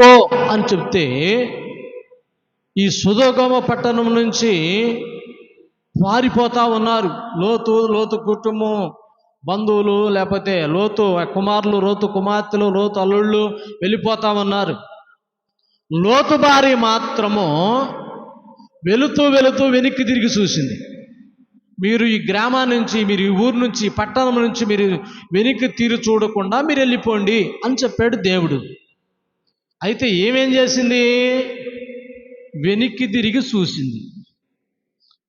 పారిపో అని చెప్తే ఈ సొదొమ పట్టణం నుంచి పారిపోతా ఉన్నారు. లోతు కుటుంబం, బంధువులు, లేకపోతే లోతు కుమారులు, లోతు కుమార్తెలు, లోతు అల్లుళ్ళు వెళ్ళిపోతా ఉన్నారు. లోతు భార్య మాత్రము వెళుతూ వెనక్కి తిరిగి చూసింది. మీరు ఈ గ్రామం నుంచి, మీరు ఈ ఊరు నుంచి, పట్టణం నుంచి మీరు వెనక్కి తిరిగి చూడకుండా మీరు వెళ్ళిపోండి అని చెప్పాడు దేవుడు. అయితే ఏమేం చేసింది? వెనక్కి తిరిగి చూసింది.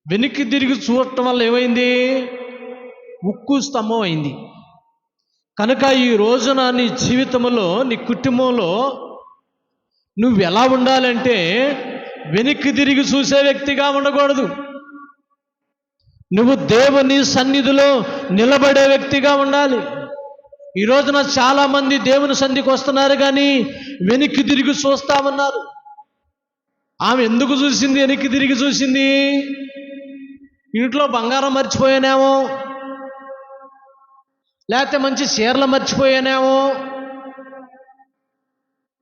వెనక్కి తిరిగి చూడటం వల్ల ఏమైంది? ఉక్కు స్తంభం అయింది. కనుక ఈ రోజున నీ జీవితంలో, నీ కుటుంబంలో నువ్వు ఎలా ఉండాలంటే వెనక్కి తిరిగి చూసే వ్యక్తిగా ఉండకూడదు. నువ్వు దేవుని సన్నిధిలో నిలబడే వ్యక్తిగా ఉండాలి. ఈ రోజున చాలామంది దేవుని సన్నిధికి వస్తున్నారు కానీ వెనక్కి తిరిగి చూస్తా ఉన్నారు. ఆమె ఎందుకు చూసింది? వెనక్కి తిరిగి చూసింది. ఇంట్లో బంగారం మర్చిపోయానేమో, లేకపోతే మంచి చీరలు మర్చిపోయానేమో,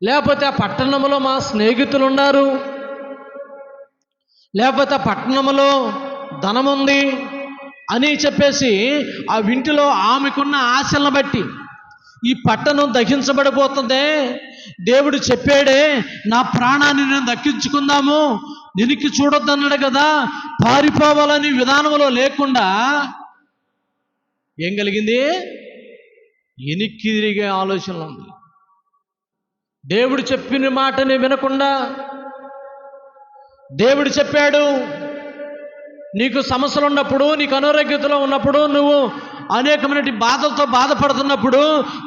లేకపోతే ఆ పట్టణంలో మా స్నేహితులు ఉన్నారు, లేకపోతే ఆ పట్టణంలో ధనం ఉంది అని చెప్పేసి ఆ ఇంటిలో ఆమెకున్న ఆశలను బట్టి ఈ పట్టణం దహించబడిపోతుంది. దేవుడు చెప్పాడే, నా ప్రాణాన్ని నేను దక్కించుకుందాము, వెనక్కి చూడొద్దన్నాడు కదా, పారిపోవాలని విధానంలో లేకుండా ఏం కలిగింది? వెనక్కి తిరిగే ఆలోచనలు ఉంది. దేవుడు చెప్పిన మాటని వినకుండా, దేవుడు చెప్పాడు నీకు సమస్యలు ఉన్నప్పుడు, నీకు అనారోగ్యతలో ఉన్నప్పుడు, నువ్వు అనేకమైన బాధలతో బాధపడుతున్నప్పుడు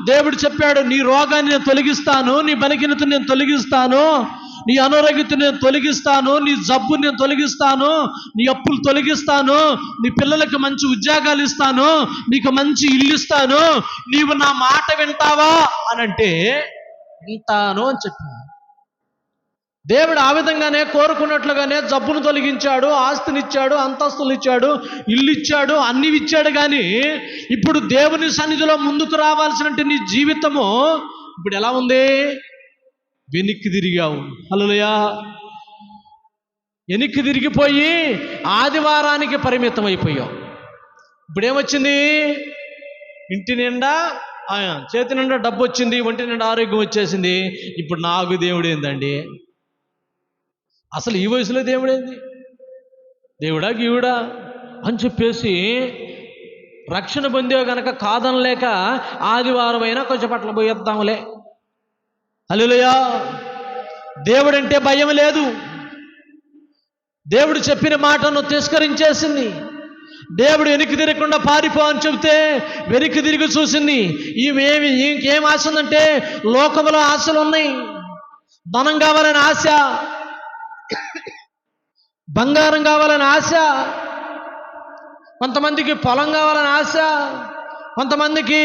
దేవుడు చెప్పాడు, నీ రోగాన్ని నేను తొలగిస్తాను, నీ బలహీనతను నేను తొలగిస్తాను, నీ అనారోగ్యతను నేను తొలగిస్తాను, నీ జబ్బుని నేను తొలగిస్తాను, నీ అప్పులు తొలగిస్తాను, నీ పిల్లలకు మంచి ఉద్యోగాలు ఇస్తాను, నీకు మంచి ఇల్లు ఇస్తాను, నీవు నా మాట వింటావా అని అంటే వింటాను అని చెప్పాను. దేవుడు ఆ విధంగానే కోరుకున్నట్లుగానే జబ్బును తొలగించాడు, ఆస్తినిచ్చాడు, అంతస్తులు ఇచ్చాడు, ఇల్లు ఇచ్చాడు, అన్ని ఇచ్చాడు. కానీ ఇప్పుడు దేవుని సన్నిధిలో ముందుకు రావాల్సిన నీ జీవితము ఇప్పుడు ఎలా ఉంది? వెనక్కి తిరిగావు. హల్లెలూయా. వెనక్కి తిరిగిపోయి ఆదివారానికి పరిమితం అయిపోయావు. ఇప్పుడు ఏమొచ్చింది? ఇంటి నిండా చేతి నిండా డబ్బు వచ్చింది, ఒంటి నిండా ఆరోగ్యం వచ్చేసింది. ఇప్పుడు నాకు దేవుడు ఏందండి? అసలు ఈ వయసులో దేవుడేంది? దేవుడా గీవుడా అని చెప్పేసి రక్షణ పొందే కనుక కాదనలేక ఆదివారం అయినా కొంచెం పట్ల పోయేద్దాంలే. హల్లెలూయా. దేవుడంటే భయం లేదు. దేవుడు చెప్పిన మాటను తిరస్కరించేసింది. దేవుడు వెనక్కి తిరగకుండా పారిపో అని చెబితే వెనక్కి తిరిగి చూసింది. ఇంకేం ఆశ ఉందంటే లోకంలో ఆశలు ఉన్నాయి. ధనం కావాలని ఆశ, బంగారం కావాలని ఆశ, కొంతమందికి పొలం కావాలని ఆశ, కొంతమందికి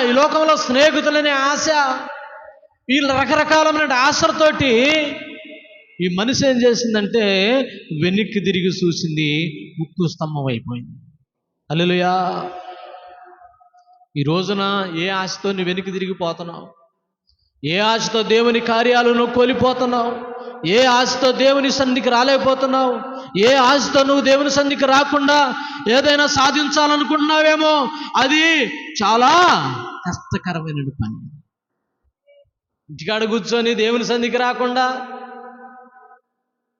ఈ లోకంలో స్నేహితులనే ఆశ. వీళ్ళు రకరకాలమైన ఆశలతోటి ఈ మనిషి ఏం చేసిందంటే వెనక్కి తిరిగి చూసింది, ఉక్కు స్తంభం అయిపోయింది. హల్లెలూయా. ఈ రోజున ఏ ఆశతో నువ్వు వెనక్కి తిరిగిపోతున్నావు? ఏ ఆశతో దేవుని కార్యాలను కోల్పోతున్నావు? ఏ ఆశతో దేవుని సన్నిధికి రాలేకపోతున్నావు? ఏ ఆశతో నువ్వు దేవుని సన్నిధికి రాకుండా ఏదైనా సాధించాలనుకుంటున్నావేమో అది చాలా కష్టకరమైన పని. ఇంటికాడ కూర్చొని దేవుని సన్నిధికి రాకుండా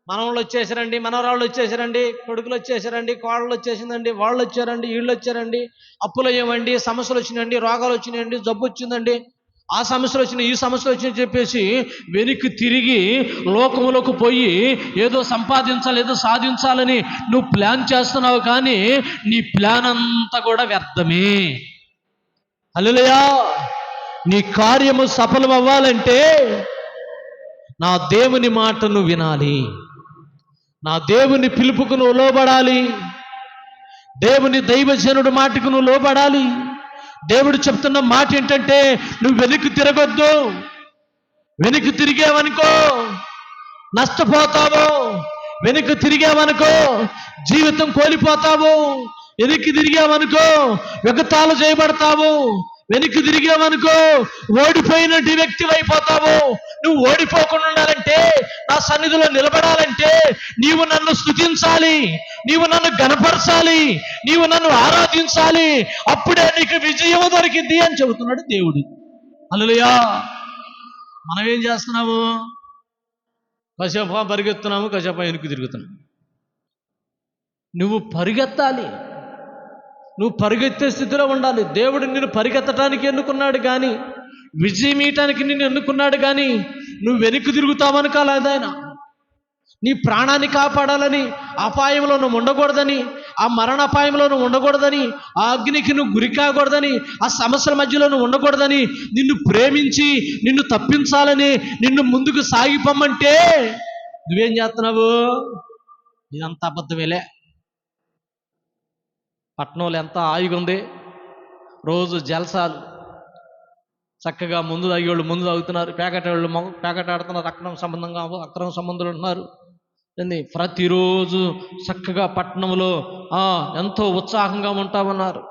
మనవాళ్ళు వచ్చేసారండి, మనవరాళ్ళు వచ్చేసారండి, కొడుకులు వచ్చేసారండి, కోడళ్ళు వచ్చేసిందండి, వాళ్ళు వచ్చారండి, వీళ్ళు వచ్చారండి, అప్పులు అయ్యామండి, సమస్యలు వచ్చినాయండి, రోగాలు వచ్చినాయండి, జబ్బు వచ్చిందండి, ఆ సమస్యలు వచ్చినాయి, ఈ సమస్యలు వచ్చినాయని చెప్పేసి వెనక్కి తిరిగి లోకములకు పోయి ఏదో సంపాదించాలి, ఏదో సాధించాలని నువ్వు ప్లాన్ చేస్తున్నావు. కానీ నీ ప్లాన్ అంతా కూడా వ్యర్థమే. హల్లెలూయా. నీ కార్యము సఫలం అవ్వాలంటే నా దేవుని మాటను వినాలి, నా దేవుని పిలుపుకు నువ్వు లోబడాలి, దేవుని దైవజనుడి మాటకు నువ్వు లోబడాలి. దేవుడు చెప్తున్న మాట ఏంటంటే నువ్వు వెనక్కి తిరగొద్దు. వెనక్కి తిరిగావనుకో నష్టపోతావు, వెనక్కి తిరిగావనుకో జీవితం కోల్పోతావు, వెనక్కి తిరిగావనుకో ఎగతాళి చేయబడతావు, వెనక్కి తిరిగావనుకో ఓడిపోయినటువంటి వ్యక్తి అయిపోతావు, నువ్వు ఓడిపోకుండా ఉండాలంటే, నా సన్నిధిలో నిలబడాలంటే నీవు నన్ను స్తుతించాలి, నీవు నన్ను గణపరచాలి, నీవు నన్ను ఆరాధించాలి. అప్పుడే నీకు విజయం దొరికింది అని చెబుతున్నాడు దేవుడు. హల్లెలూయా. మనం ఏం చేస్తున్నాము? కాసేపు పరిగెత్తున్నాము, కాసేపు వెనుక తిరుగుతున్నాము. నువ్వు పరిగెత్తాలి, నువ్వు పరిగెత్తే స్థితిలో ఉండాలి. దేవుడు నిన్ను పరిగెత్తడానికి ఎన్నుకున్నాడు కానీ, విజయం ఇయటానికి నిన్ను ఎన్నుకున్నాడు కానీ నువ్వు వెనక్కి తిరుగుతావనుకోలేదు ఆయన. నీ ప్రాణాన్ని కాపాడాలని, అపాయంలో నువ్వు ఉండకూడదని, ఆ మరణాపాయంలో నువ్వు ఉండకూడదని, ఆ అగ్నికి నువ్వు గురి కాకూడదని, ఆ సమస్యల మధ్యలో నువ్వు ఉండకూడదని, నిన్ను ప్రేమించి నిన్ను తప్పించాలని నిన్ను ముందుకు సాగిపోమ్మంటే నువ్వేం చేస్తున్నావు? ఇదంతా అబద్ధమేలే. పట్టణంలో ఎంత హాయిగా ఉంది, రోజు జల్సాలు, చక్కగా ముందు తాగేవాళ్ళు ముందు తాగుతున్నారు, పేకటాళ్ళు పేకట ఆడుతున్నారు, అక్రమ సంబంధాలు ఉంటున్నారు. ప్రతిరోజు చక్కగా పట్టణంలో ఎంతో ఉత్సాహంగా ఉంటామన్నారు.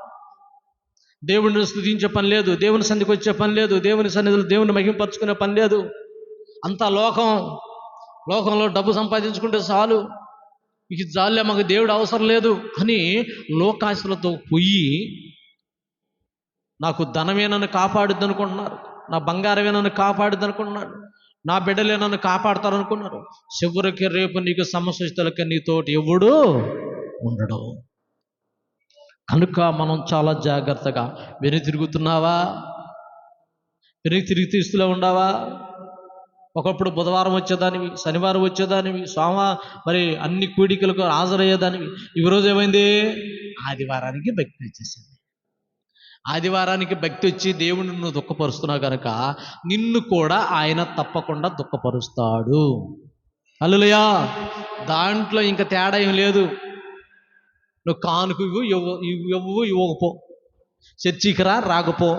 దేవుడిని స్తుతించే పని లేదు, దేవుని సన్నిధికి వచ్చే పని లేదు, దేవుని సన్నిధిలో దేవుని మహింపరచుకునే పని లేదు. అంతా లోకంలో డబ్బు సంపాదించుకుంటే చాలు, ఇది చాలే, మాకు దేవుడు అవసరం లేదు అని లోకాశలతో పోయి నాకు ధనమే నన్ను కాపాడుద్ది అనుకుంటున్నారు, నా బంగారమే నన్ను కాపాడుద్ది అనుకుంటున్నాడు, నా బిడ్డలే నన్ను కాపాడుతారు అనుకున్నారు. చివరికి రేపు నీకు సమస్య వస్తే నీతోటి ఎవడు ఉండడు. కనుక మనం చాలా జాగ్రత్తగా వెనక్కి తిరుగుతున్నావా? వెనక్కి తిరిగి తీస్తులో ఉండవా? ఒకప్పుడు బుధవారం వచ్చేదానివి, శనివారం వచ్చేదానివి, మరి అన్ని కూడికలకు హాజరయ్యేదానివి. ఈరోజు ఏమైంది? ఆదివారానికి భక్తి వచ్చేసింది. ఆదివారానికి భక్తి వచ్చి దేవుడిని నువ్వు దుఃఖపరుస్తున్నావు కనుక నిన్ను కూడా ఆయన తప్పకుండా దుఃఖపరుస్తాడు. హల్లెలూయా. దాంట్లో ఇంకా తేడా ఏం లేదు. నువ్వు కానుక ఇవ్వకపో, చర్చికి రాకపో,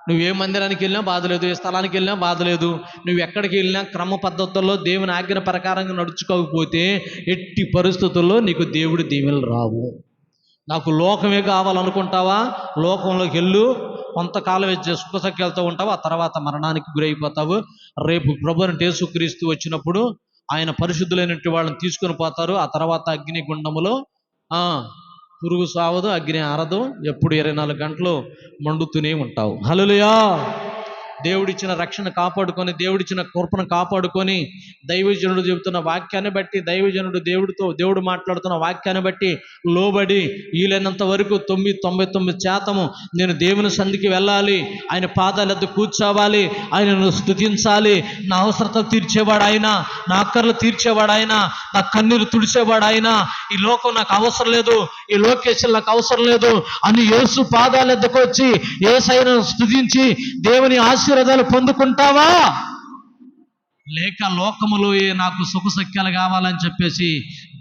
నువ్వే మందిరానికి వెళ్ళినా బాధలేదు, ఏ స్థలానికి వెళ్ళినా బాధలేదు, నువ్వు ఎక్కడికి వెళ్ళినా క్రమ పద్ధతుల్లో దేవుని ఆజ్ఞ ప్రకారంగా నడుచుకోకపోతే ఎట్టి పరిస్థితుల్లో నీకు దేవుడి దీవెనలు రావు. నాకు లోకమే కావాలనుకుంటావా? లోకంలోకి వెళ్ళు, కొంతకాలం సుఖసఖ్యాలతో ఉంటావు, ఆ తర్వాత మరణానికి గురైపోతావు. రేపు ప్రభువుని యేసుక్రీస్తు వచ్చినప్పుడు ఆయన పరిశుద్ధులైనటువంటి వాళ్ళని తీసుకొని పోతారు. ఆ తర్వాత అగ్ని గుండములో పురుగు సావదు, అగ్ని ఆరదు, ఎప్పుడు 24 గంటలు మండుతూనే ఉంటావు. హల్లెలూయా. దేవుడిచ్చిన రక్షణ కాపాడుకొని, దేవుడిచ్చిన కృపను కాపాడుకొని, దైవజనుడు చెబుతున్న వాక్యాన్ని బట్టి, దేవుడు మాట్లాడుతున్న వాక్యాన్ని బట్టి లోబడి వీలైనంత వరకు 99% నేను దేవుని సంధికి వెళ్ళాలి, ఆయన పాదాల వద్ద కూర్చోవాలి, ఆయనను స్తుతించాలి. నా అవసరత తీర్చేవాడు ఆయన, నా అక్కర్లు తీర్చేవాడు ఆయన, నా కన్నీరు తుడిచేవాడు ఆయన. ఈ లోకం నాకు అవసరం లేదు, ఈ లోకేషన్ నాకు అవసరం లేదు అని యేసు పాదాల వద్దకు వచ్చి యేసయ్యను స్తుతించి దేవుని ఆశీర్వాదాలు పొందుకుంటావా? లేక లోకములో నాకు సుఖసఖ్యాలు కావాలని చెప్పేసి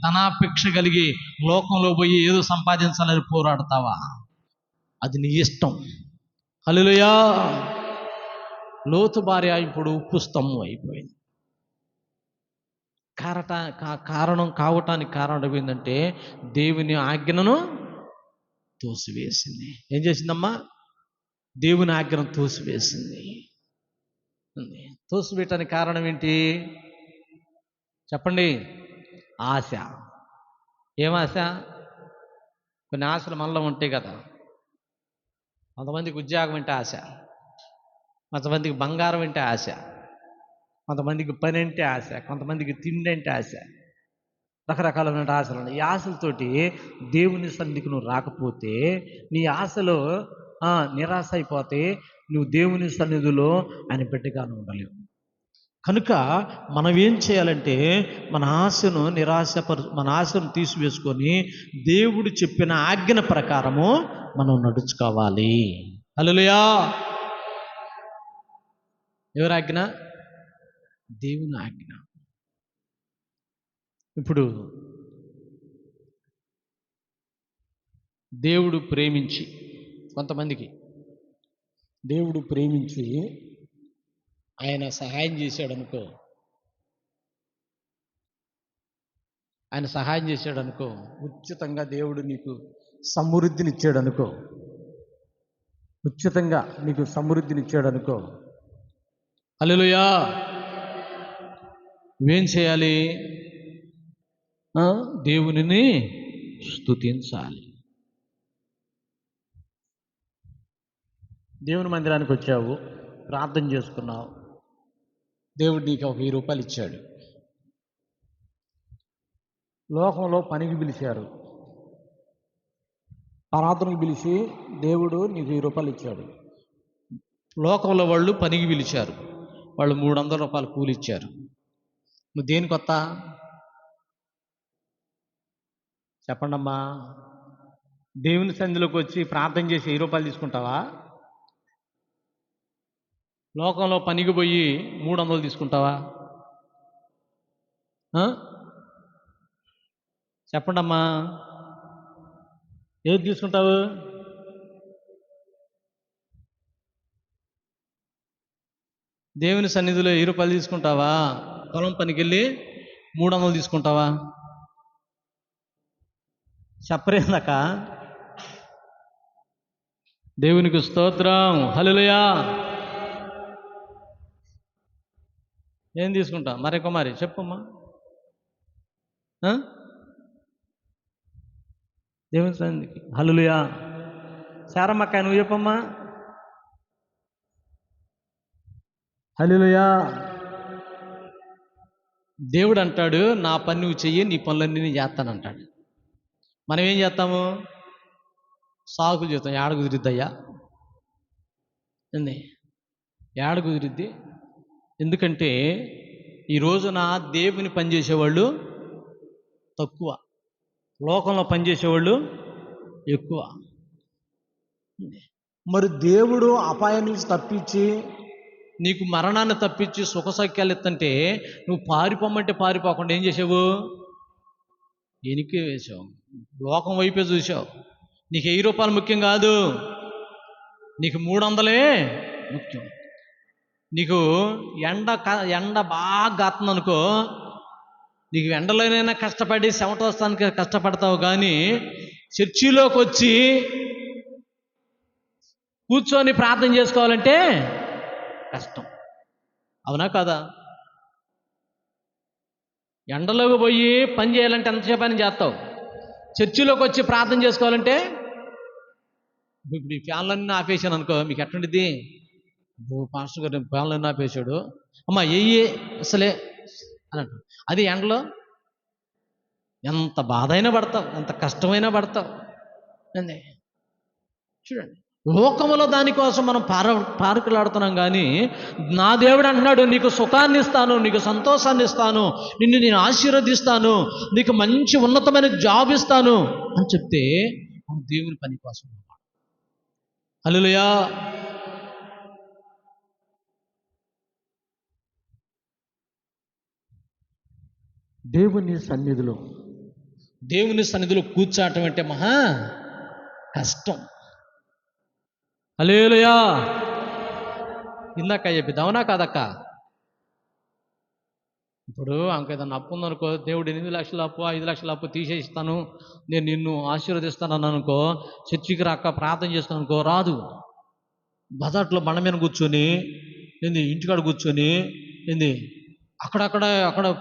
ధనాపేక్ష కలిగి లోకంలో పోయి ఏదో సంపాదించాలని పోరాడతావా? అది నీ ఇష్టం. హల్లెలూయా. లోతు భార్య ఇప్పుడు ఉప్పు స్తంభం అయిపోయింది. కారణం ఏంటంటే దేవుని ఆజ్ఞను తోసివేసింది. ఏం చేసిందమ్మా? దేవుని ఆజ్ఞను తోసివేసింది. తోసివేయటానికి కారణం ఏంటి చెప్పండి? ఆశ. ఏం ఆశ? కొన్ని ఆశలు మనలో ఉంటాయి కదా. కొంతమందికి ఉద్యోగం అంటే ఆశ, కొంతమందికి బంగారం అంటే ఆశ, కొంతమందికి పని అంటే ఆశ, కొంతమందికి తిండి అంటే ఆశ, రకరకాలైన ఆశలు ఉన్నాయి. ఈ ఆశలతోటి దేవుని సన్నిధికి నువ్వు రాకపోతే నీ ఆశలో నిరాశ అయిపోతే నువ్వు దేవుని సన్నిధిలో ఆయన బిడ్డగాను ఉండలేవు. కనుక మనం ఏం చేయాలంటే మన ఆశను తీసివేసుకొని దేవుడు చెప్పిన ఆజ్ఞ ప్రకారము మనం నడుచుకోవాలి. హల్లెలూయా. ఎవరి ఆజ్ఞ? దేవుని ఆజ్ఞ. ఇప్పుడు దేవుడు ప్రేమించి ఆయన సహాయం చేశాడనుకో, ఉచితంగా దేవుడు నీకు సమృద్ధినిచ్చాడనుకో, హల్లెలూయా. నువ్వేం చేయాలి? దేవునిని స్తుతించాలి. దేవుని మందిరానికి వచ్చావు, ప్రార్థన చేసుకున్నావు, దేవుడు నీకు ఒక 1000 రూపాయలు ఇచ్చాడు. లోకంలో పనికి పిలిచారు, ప్రార్థనకు పిలిచి దేవుడు నీకు 1000 రూపాయలు ఇచ్చాడు. లోకంలో వాళ్ళు పనికి పిలిచారు, వాళ్ళు 300 రూపాయలు కూలి ఇచ్చారు. నువ్వు దేనికి కొత్త? చెప్పండమ్మా. దేవుని సన్నిధిలోకి వచ్చి ప్రార్థన చేసి 1000 రూపాయలు తీసుకుంటావా? లోకంలో పనికి పోయి 300 తీసుకుంటావా? చెప్పండమ్మా, ఏది తీసుకుంటావు? దేవుని సన్నిధిలో 1000 రూపాయలు తీసుకుంటావా? పొలం పనికి వెళ్ళి 300 తీసుకుంటావా? చెప్పరేందాక. దేవునికి స్తోత్రం, హల్లెలూయా. ఏం తీసుకుంటా మరి కుమారి? చెప్పమ్మా. దేవుని సన్నిధికి హల్లెలూయా. శారమ్మక్క నువ్వు చెప్పమ్మా. హల్లెలూయా. దేవుడు అంటాడు, నా పని నువ్వు చెయ్యి, నీ పనులన్నీ నేను చేస్తానంటాడు. మనం ఏం చేస్తాము? సాకులు చేస్తాం. ఏడ కుదిరిద్దయ్యా? ఏడ కుదిరిద్ది? ఎందుకంటే ఈ రోజున దేవుని పనిచేసేవాళ్ళు తక్కువ, లోకంలో పనిచేసేవాళ్ళు ఎక్కువ. మరి దేవుడు అపాయం నుంచి తప్పించి నీకు మరణాన్ని తప్పించి సుఖసౌఖ్యాలు ఇస్తుంటే నువ్వు పారిపోమంటే పారిపోకుండా ఏం చేసావు? ఎనికి వేసావు, లోకం వైపే చూసావు. నీకు 1000 రూపాయలు ముఖ్యం కాదు, నీకు 300 ముఖ్యం. నీకు ఎండ బాగా కాస్తుంది అనుకో, నీకు ఎండలోనైనా కష్టపడి చెమట వస్తానికి కష్టపడతావు, కానీ చర్చిలోకి వచ్చి కూర్చొని ప్రార్థన చేసుకోవాలంటే కష్టం. అవునా కాదా? ఎండలోకి పోయి పని చేయాలంటే ఎంతసేపు అని చేస్తావు. చర్చిలోకి వచ్చి ప్రార్థన చేసుకోవాలంటే ఇప్పుడు ఈ ఫ్యాన్లన్నీ ఆపేసాను అనుకో, మీకు ఎట్టుండిద్ది? పాస్టర్ గారు ఫ్యాన్లన్నీ ఆపేసాడు, అమ్మా ఏ అసలే అని అంటావు. అది ఎండలో ఎంత బాధ అయినా పడతావు, ఎంత కష్టమైనా పడతావు. చూడండి, లోకములో దానికోసం మనం పార్కులాడుతున్నాం, కానీ నా దేవుడు అంటున్నాడు, నీకు సుఖాన్ని ఇస్తాను, నీకు సంతోషాన్ని ఇస్తాను, నిన్ను నేను ఆశీర్వదిస్తాను, నీకు మంచి ఉన్నతమైన జాబ్ ఇస్తాను అని చెప్తే దేవుని పని కోసం. హల్లెలూయా. దేవుని సన్నిధిలో కూర్చోవటం అంటే మహా కష్టం. హల్లెలూయా. ఇందాక చెప్పింది అవునా కాదక్క? ఇప్పుడు ఏదన్నా అప్పు ఉందనుకో, దేవుడు 8 లక్షల అప్పు 5 లక్షల అప్పు తీసేస్తాను, నేను నిన్ను ఆశీర్వదిస్తాను అన్నానుకో, చర్చికి రాక ప్రార్థన చేస్తాను అనుకో, రాదు. బజార్లో బండ మీద కూర్చొని ఇంటికాడ కూర్చొని అక్కడ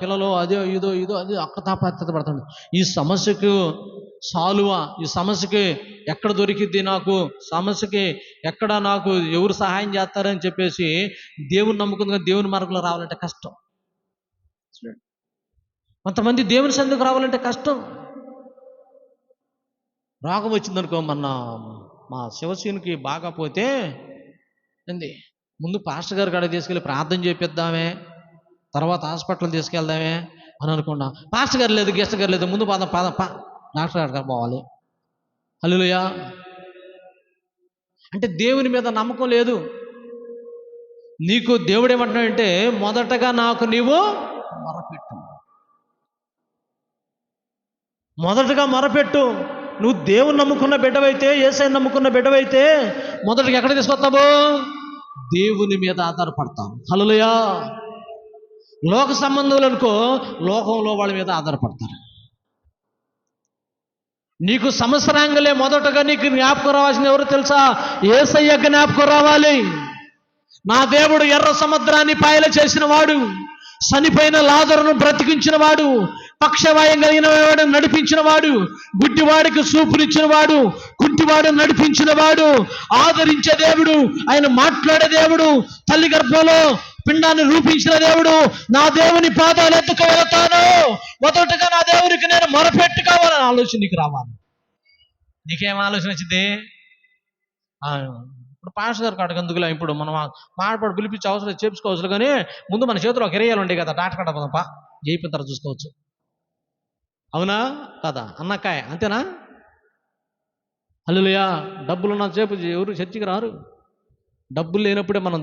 పిల్లలు అదే ఇదో అది అక్కడ తాపత్రత పడుతుంది. ఈ సమస్యకు సాల్వా, ఈ సమస్యకి ఎక్కడ దొరికిద్ది, నాకు సమస్యకి ఎక్కడ నాకు ఎవరు సహాయం చేస్తారని చెప్పేసి దేవుని నమ్ముకుందిగా దేవుని మార్గంలో రావాలంటే కష్టం. కొంతమంది దేవుని సన్నిధికి రావాలంటే కష్టం. రోగం వచ్చిందనుకో, మా శివసేనుకి బాగా పోతే ముందు పాస్టర్ గారి కాడ తీసుకెళ్ళి ప్రార్థన చేపిద్దామే, తర్వాత హాస్పిటల్ తీసుకెళ్దామే అని అనుకున్నా. పాస్టర్ గారు లేదు, గెస్ట్ గారు లేదు, ముందు డాక్టర్ గారు పోవాలి. హల్లెలూయా. అంటే దేవుని మీద నమ్మకం లేదు నీకు. దేవుడు ఏమంటున్నాడంటే, మొదటగా నాకు నీవు మొరపెట్టు, మొదటగా మొరపెట్టు. నువ్వు దేవుని నమ్ముకున్న బిడ్డవైతే, యేసయ్యను నమ్ముకున్న బిడ్డవైతే మొదటగా ఎక్కడ తీసుకొస్తావు? దేవుని మీద ఆధారపడతావు. హల్లెలూయా. లోక సంబంధులు అనుకో, లోకంలో వాళ్ళ మీద ఆధారపడతారు. నీకు సంవత్సరాంగలే మొదటగా నీకు జ్ఞాపకం రావాల్సింది ఎవరు తెలుసా? యేసయ్య జ్ఞాపకం రావాలి. నా దేవుడు ఎర్ర సముద్రాన్ని పాయలు చేసిన వాడు, చనిపోయిన లాజరును బ్రతికించిన వాడు, పక్షవాయం కలిగిన వాడు నడిపించిన వాడు, గుడ్డివాడికి చూపునిచ్చిన వాడు, కుంటివాడు నడిపించిన వాడు, ఆదరించే దేవుడు, ఆయన మాట్లాడే దేవుడు, తల్లి గర్భంలో పిండాన్ని రూపించిన దేవుడు. నా దేవుని పాదాలు ఎత్తుకు వెళతాను, మొదటగా నా దేవునికి నేను మొరపెట్టుకోవాలని ఆలోచన నీకు రావాలి. నీకేం ఆలోచన వచ్చింది? ఇప్పుడు పాస్టర్ గారు కాడకు ఎందుకులే, ఇప్పుడు మనం మాట్లాడు పిలిపించే అవసరం చేపించుకోవచ్చు, కానీ ముందు మన చేతిలో ఒక ఇరయాలు ఉంటాయి కదా, డాక్టర్ కాడ పోదాంపా, అయిపోయిన తర్వాత చూసుకోవచ్చు. అవునా కదా అన్నకాయ, అంతేనా? హల్లెలూయా. డబ్బులున్న సేపు ఎవరు చర్చికి రారు. డబ్బులు లేనప్పుడే మనం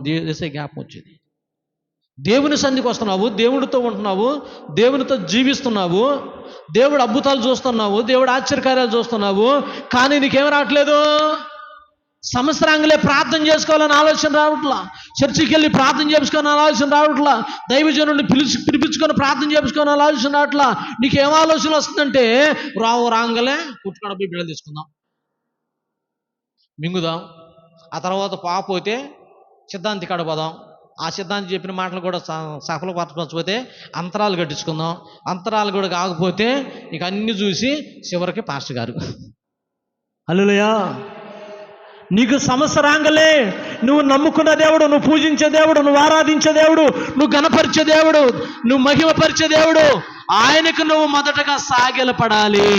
చేసే జ్ఞాపకం వచ్చేది. దేవుని సన్నిధికి వస్తున్నావు, దేవుడితో ఉంటున్నావు, దేవునితో జీవిస్తున్నావు, దేవుడు అద్భుతాలు చూస్తున్నావు, దేవుడు ఆశ్చర్యకార్యాలు చూస్తున్నావు, కానీ నీకేం రావట్లేదు? సంవత్సరాంగులే ప్రార్థన చేసుకోవాలని ఆలోచన రావట్లా, చర్చికి వెళ్ళి ప్రార్థన చేసుకోవాలని ఆలోచన రావట్లా, దైవజనుడిని పిలిపించుకొని ప్రార్థన చేసుకోవాలని ఆలోచన రావట్లా. నీకేం ఆలోచన వస్తుందంటే, రాంగలే పుట్టుకడ పోయి బిడ్డలు తీసుకుందాం, మింగుదాం, ఆ తర్వాత పాపోతే సిద్ధాంతి కాడ పోదాం, ఆ సిద్ధాంతి చెప్పిన మాటలు కూడా సఫలపరచకపోతే అంతరాలు కట్టించుకుందాం, అంతరాలు కూడా కాకపోతే ఇక అన్ని చూసి చివరికి పాస్టర్ గారు. హల్లెలూయా. నీకు సంవత్సరాంగలే నువ్వు నమ్ముకున్న దేవుడు, నువ్వు పూజించే దేవుడు, నువ్వు ఆరాధించే దేవుడు, నువ్వు గణపరిచే దేవుడు, నువ్వు మహిమపరిచే దేవుడు, ఆయనకు నువ్వు మొదటగా సాగిలపడాలి.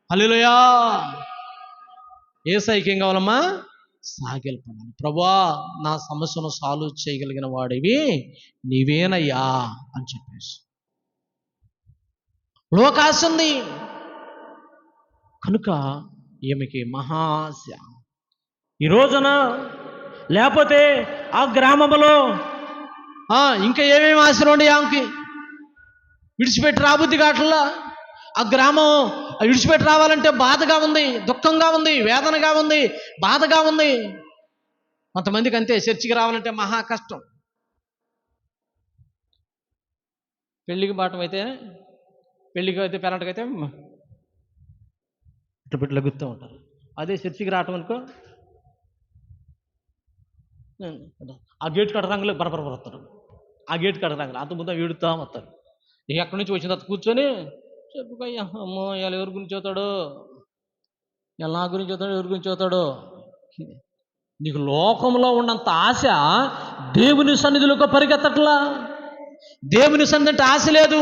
హల్లెలూయా. యేసయ్యకి ఏం కావాలమ్మా? సాగిలపడాలి. ప్రభువా, నా సమస్యను సాల్వ్ చేయగలిగిన వాడివి నీవేనయ్యా అని చెప్పేసి. లోకాశ ఉంది కనుక ఈమెకి మహాశ. ఈ రోజున లేకపోతే ఆ గ్రామంలో ఇంకా ఏమేమి ఆశలు ఉండే ఆమెకి విడిచిపెట్టి రాబుద్ది కావట్లా. ఆ గ్రామం విడిచిపెట్టి రావాలంటే బాధగా ఉంది, దుఃఖంగా ఉంది, వేదనగా ఉంది, బాధగా ఉంది. కొంతమందికి అంతే, చర్చికి రావాలంటే మహా కష్టం. పెళ్ళికి బాటం అయితే, పెళ్ళికి అయితే పెరటకైతే ఇట్లా బిడ్డలు గుర్తూ ఉంటారు. అదే చర్చికి రావటం అనుకో, ఆ గేట్ కడ రంగులు బరబర వస్తారు, ఆ గేట్ కడ రంగులు అంత ముందు వీడుతూ వస్తారు. ఇక ఎక్కడి నుంచి వచ్చిన తర్వాత కూర్చొని చెప్పుకయ్యా, అమ్మో ఇవాళ ఎవరి గురించి చదువుతాడు, ఇలా నా గురించి చదువుతాడు, ఎవరి గురించి చదువుతాడు. నీకు లోకంలో ఉన్నంత ఆశ దేవుని సన్నిధిలోకి పరిగెత్తట్లా. దేవుని సన్నిధి అంటే ఆశ లేదు.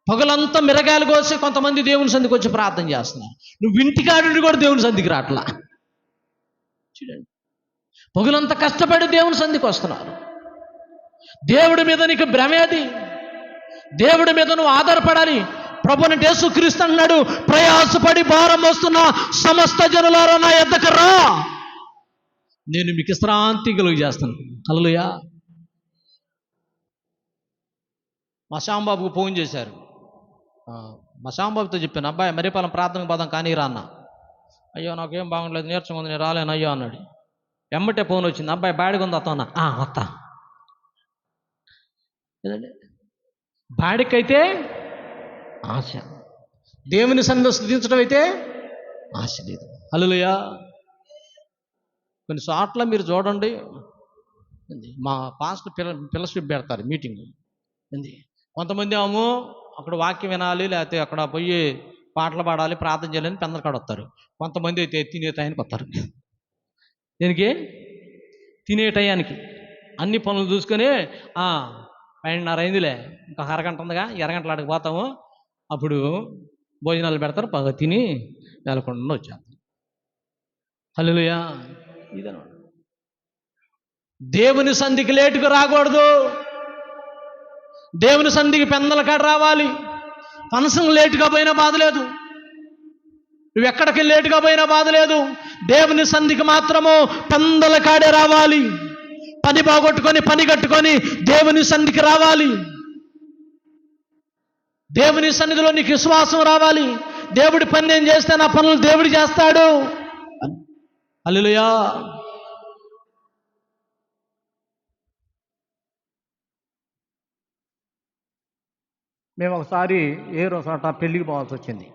పగలంతా మిరగాయలు కోసి కొంతమంది దేవుని సన్నిధికి వచ్చి ప్రార్థన చేస్తున్నారు. నువ్వు ఇంటికాడి కూడా దేవుని సన్నిధికి రావట్లా. చూడండి, పగులంతా కష్టపడి దేవుని సన్నిధికి వస్తున్నారు. దేవుడి మీద నీకు భ్రమేది, దేవుడి మీద నువ్వు ఆధారపడాలి. ప్రభుని యేసుక్రీస్తు అన్నాడు, ప్రయాసపడి భారం వస్తున్న సమస్త జనులారా నా యొద్దకు రా, నేను మీకు విశ్రాంతి కలుగు చేస్తాను. హల్లెలూయా. మా శ్యాంబాబుకు ఫోన్ చేశారు. మా శ్యాంబాబుతో చెప్పాను, అబ్బాయి మరిపాలెం ప్రార్థనకు పోదాం కానీ రా అన్న. అయ్యో నాకేం బాగుండలేదు, నీరసంగా ఉంది, నేను రాలేను అయ్యో అన్నాడు. ఎమ్మటే ఫోన్ వచ్చింది, అబ్బాయి బాడిగా ఉంది అత్త అన్న. వస్తా. బాడికైతే ఆశ, దేవుని సన్నిధిలో స్తుతించడం అయితే ఆశ లేదు. హల్లెలూయా. కొన్ని చోట్ల మీరు చూడండి, మా పాస్టర్ ఫెలోషిప్ పెడతారు మీటింగ్. కొంతమంది ఏమో అక్కడ వాక్యం వినాలి, లేకపోతే అక్కడ పోయి పాటలు పాడాలి, ప్రార్థన చేయాలని పెందల కాడ వస్తారు. కొంతమంది అయితే తినే టయానికి వస్తారు. దీనికి తినే టయానికి అన్ని పనులు చూసుకొని 12:30 అయిందిలే, ఇంకా అరగంట ఉందిగా, అరగంటల ఆడికి పోతాము, అప్పుడు భోజనాలు పెడతారు, బాగా తిని వెళ్ళకుండా వచ్చేస్తాం. హల్లెలూయా. ఇదన్నమాట. దేవుని సంధికి లేటుగా రాకూడదు, దేవుని సంధికి పెందల కాడ రావాలి. ఫంక్షన్ లేటుగా పోయినా బాధ లేదు, నువ్వు ఎక్కడికి లేటుగా పోయినా బాధ లేదు. దేవుని సంధికి మాత్రము పెందల కాడే రావాలి. పని బాగొట్టుకొని పని కట్టుకొని దేవుని సన్నిధికి రావాలి. దేవుని సన్నిధిలో నీకు విశ్వాసం రావాలి. దేవుడి పని నేను చేస్తే నా పనులు దేవుడు చేస్తాడు. హల్లెలూయా. మేము ఒకసారి చోట పెళ్ళికి పోవాల్సి వచ్చింది.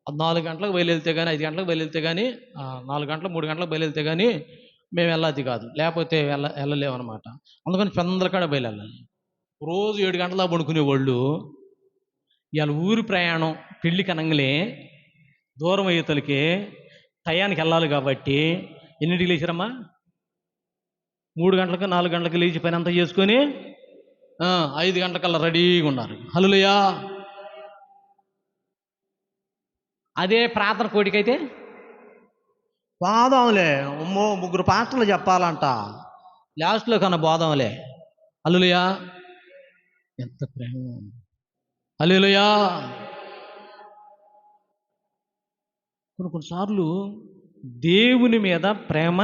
4 గంటలకు బయలుదేరితే కానీ, 5 గంటలకు బయలుదేరితే కానీ, 4 గంటలకు 3 గంటలకు బయలుదేరితే కానీ మేము వెళ్ళాది కాదు, లేకపోతే వెళ్ళలేమన్నమాట. అందుకని పెందలకాడ బయలుదేరాలి. రోజు 7 గంటల దాకా పడుకునేవాళ్ళు ఇవాళ ఊరి ప్రయాణం పెళ్ళికి అనంగలే దూరం అయ్యేతలకి టయానికి వెళ్ళాలి కాబట్టి ఎన్నింటికి లేచారమ్మా? 3 గంటలకు 4 గంటలకు లేచి పని అంతా చేసుకొని 5 గంటలకల్లా రెడీగా ఉన్నారు. హల్లెలూయా. అదే ప్రార్థన కోటికైతే పోదాంలే, అమ్మో 3 పాటలు చెప్పాలంట, లాస్ట్లో కన్నా పోదాంలే. హల్లెలూయా. ఎంత ప్రేమ. హల్లెలూయా. కొన్నిసార్లు దేవుని మీద ప్రేమ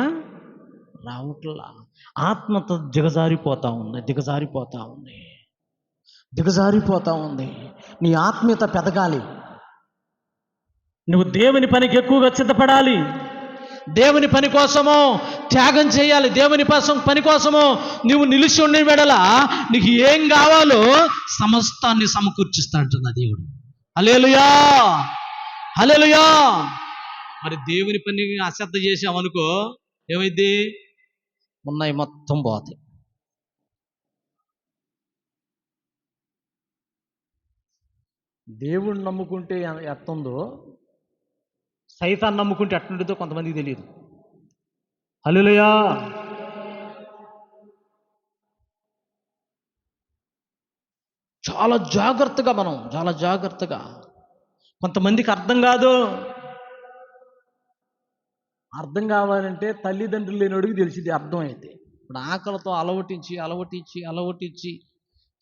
రావట్లా, ఆత్మతో దిగజారిపోతా ఉంది. నీ ఆత్మీయత పెరగాలి. నువ్వు దేవుని పనికి ఎక్కువగా సిద్ధపడాలి. దేవుని పని కోసము త్యాగం చేయాలి. దేవుని పని కోసము నువ్వు నిలిచి ఉండే వెడల నీకు ఏం కావాలో సమస్తాన్ని సమకూర్చిస్తాడంటున్నా దేవుడు. హల్లెలూయా. హల్లెలూయా. మరి దేవుని పని అశ్రద్ధ చేసామనుకో ఏమైంది? ఉన్నాయి మొత్తం పోతాయి. దేవుణ్ణి నమ్ముకుంటే ఎట్టుందో, సైతాన్ని నమ్ముకుంటే ఎట్టుంటుందో కొంతమందికి తెలియదు. హల్లెలూయా. చాలా జాగ్రత్తగా కొంతమందికి అర్థం కాదు. అర్థం కావాలంటే తల్లిదండ్రులు లేనోడికి తెలిసింది అర్థం అయితే. ఇప్పుడు ఆకలితో అలవటించి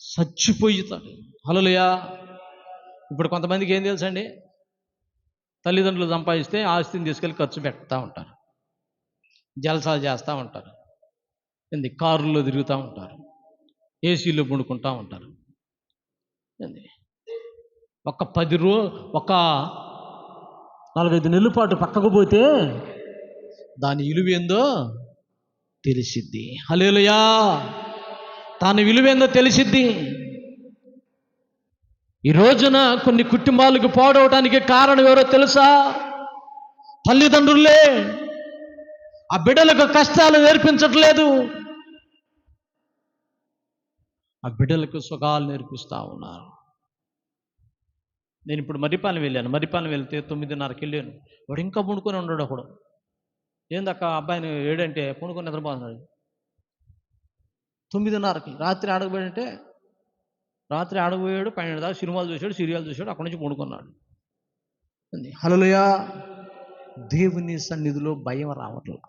చచ్చిపోతాడు. హల్లెలూయా. ఇప్పుడు కొంతమందికి ఏం తెలుసండి? తల్లిదండ్రులు సంపాదిస్తే ఆస్తిని తీసుకెళ్ళి ఖర్చు పెడతా ఉంటారు, జల్సాలు చేస్తూ ఉంటారు, కారుల్లో తిరుగుతూ ఉంటారు, ఏసీలో పండుకుంటూ ఉంటారు. ఒక 4-5 నెలల పాటు పక్కకు పోతే దాని విలువేందో తెలిసిద్ది. హల్లెలూయా. దాని విలువేందో తెలిసిద్ది. ఈ రోజున కొన్ని కుటుంబాలకు పాడవటానికి కారణం ఎవరో తెలుసా? తల్లిదండ్రులే. ఆ బిడ్డలకు కష్టాలు నేర్పించట్లేదు, ఆ బిడ్డలకు సుఖాలు నేర్పిస్తూ ఉన్నారు. నేను ఇప్పుడు మర్రిపాలెం వెళ్తే 9:30కి వెళ్ళాను. వాడు ఇంకా పండుకొని ఉన్నాడు. అప్పుడు ఏందక్క అబ్బాయిని ఏడంటే పండుకొని నిద్రపోతున్నాడు. 9:30కి రాత్రి ఆడకపోయాడు. 12 దాకా సినిమాలు చూశాడు, సీరియల్ చూశాడు, అక్కడి నుంచి పండుకున్నాడు. హల్లెలూయా. దేవుని సన్నిధిలో భయం రావట్లా,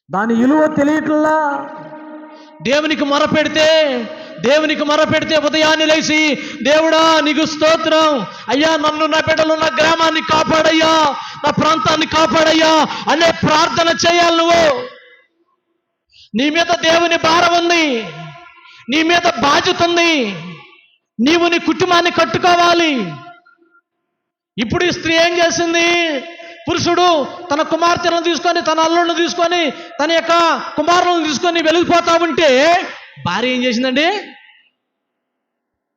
దాని విలువ తెలియట్లా. దేవునికి మొరపెడితే ఉదయాన్నే లేచి దేవుడా నీకు స్తోత్రం అయ్యా, నన్ను, నా బిడ్డలు, నా గ్రామాన్ని కాపాడయ్యా, నా ప్రాంతాన్ని కాపాడయ్యా అనే ప్రార్థన చేయాలి. నువ్వు నీ మీద దేవుని భారం ఉంది, నీ మీద బాధ్యత ఉంది. నీవు నీ కుటుంబాన్ని కట్టుకోవాలి. ఇప్పుడు ఈ స్త్రీ ఏం చేసింది? పురుషుడు తన కుమార్తెలను తీసుకొని, తన అల్లుళ్ళను తీసుకొని, తన యొక్క కుమారులను తీసుకొని వెళ్ళిపోతా ఉంటే భార్య ఏం చేసిందండి?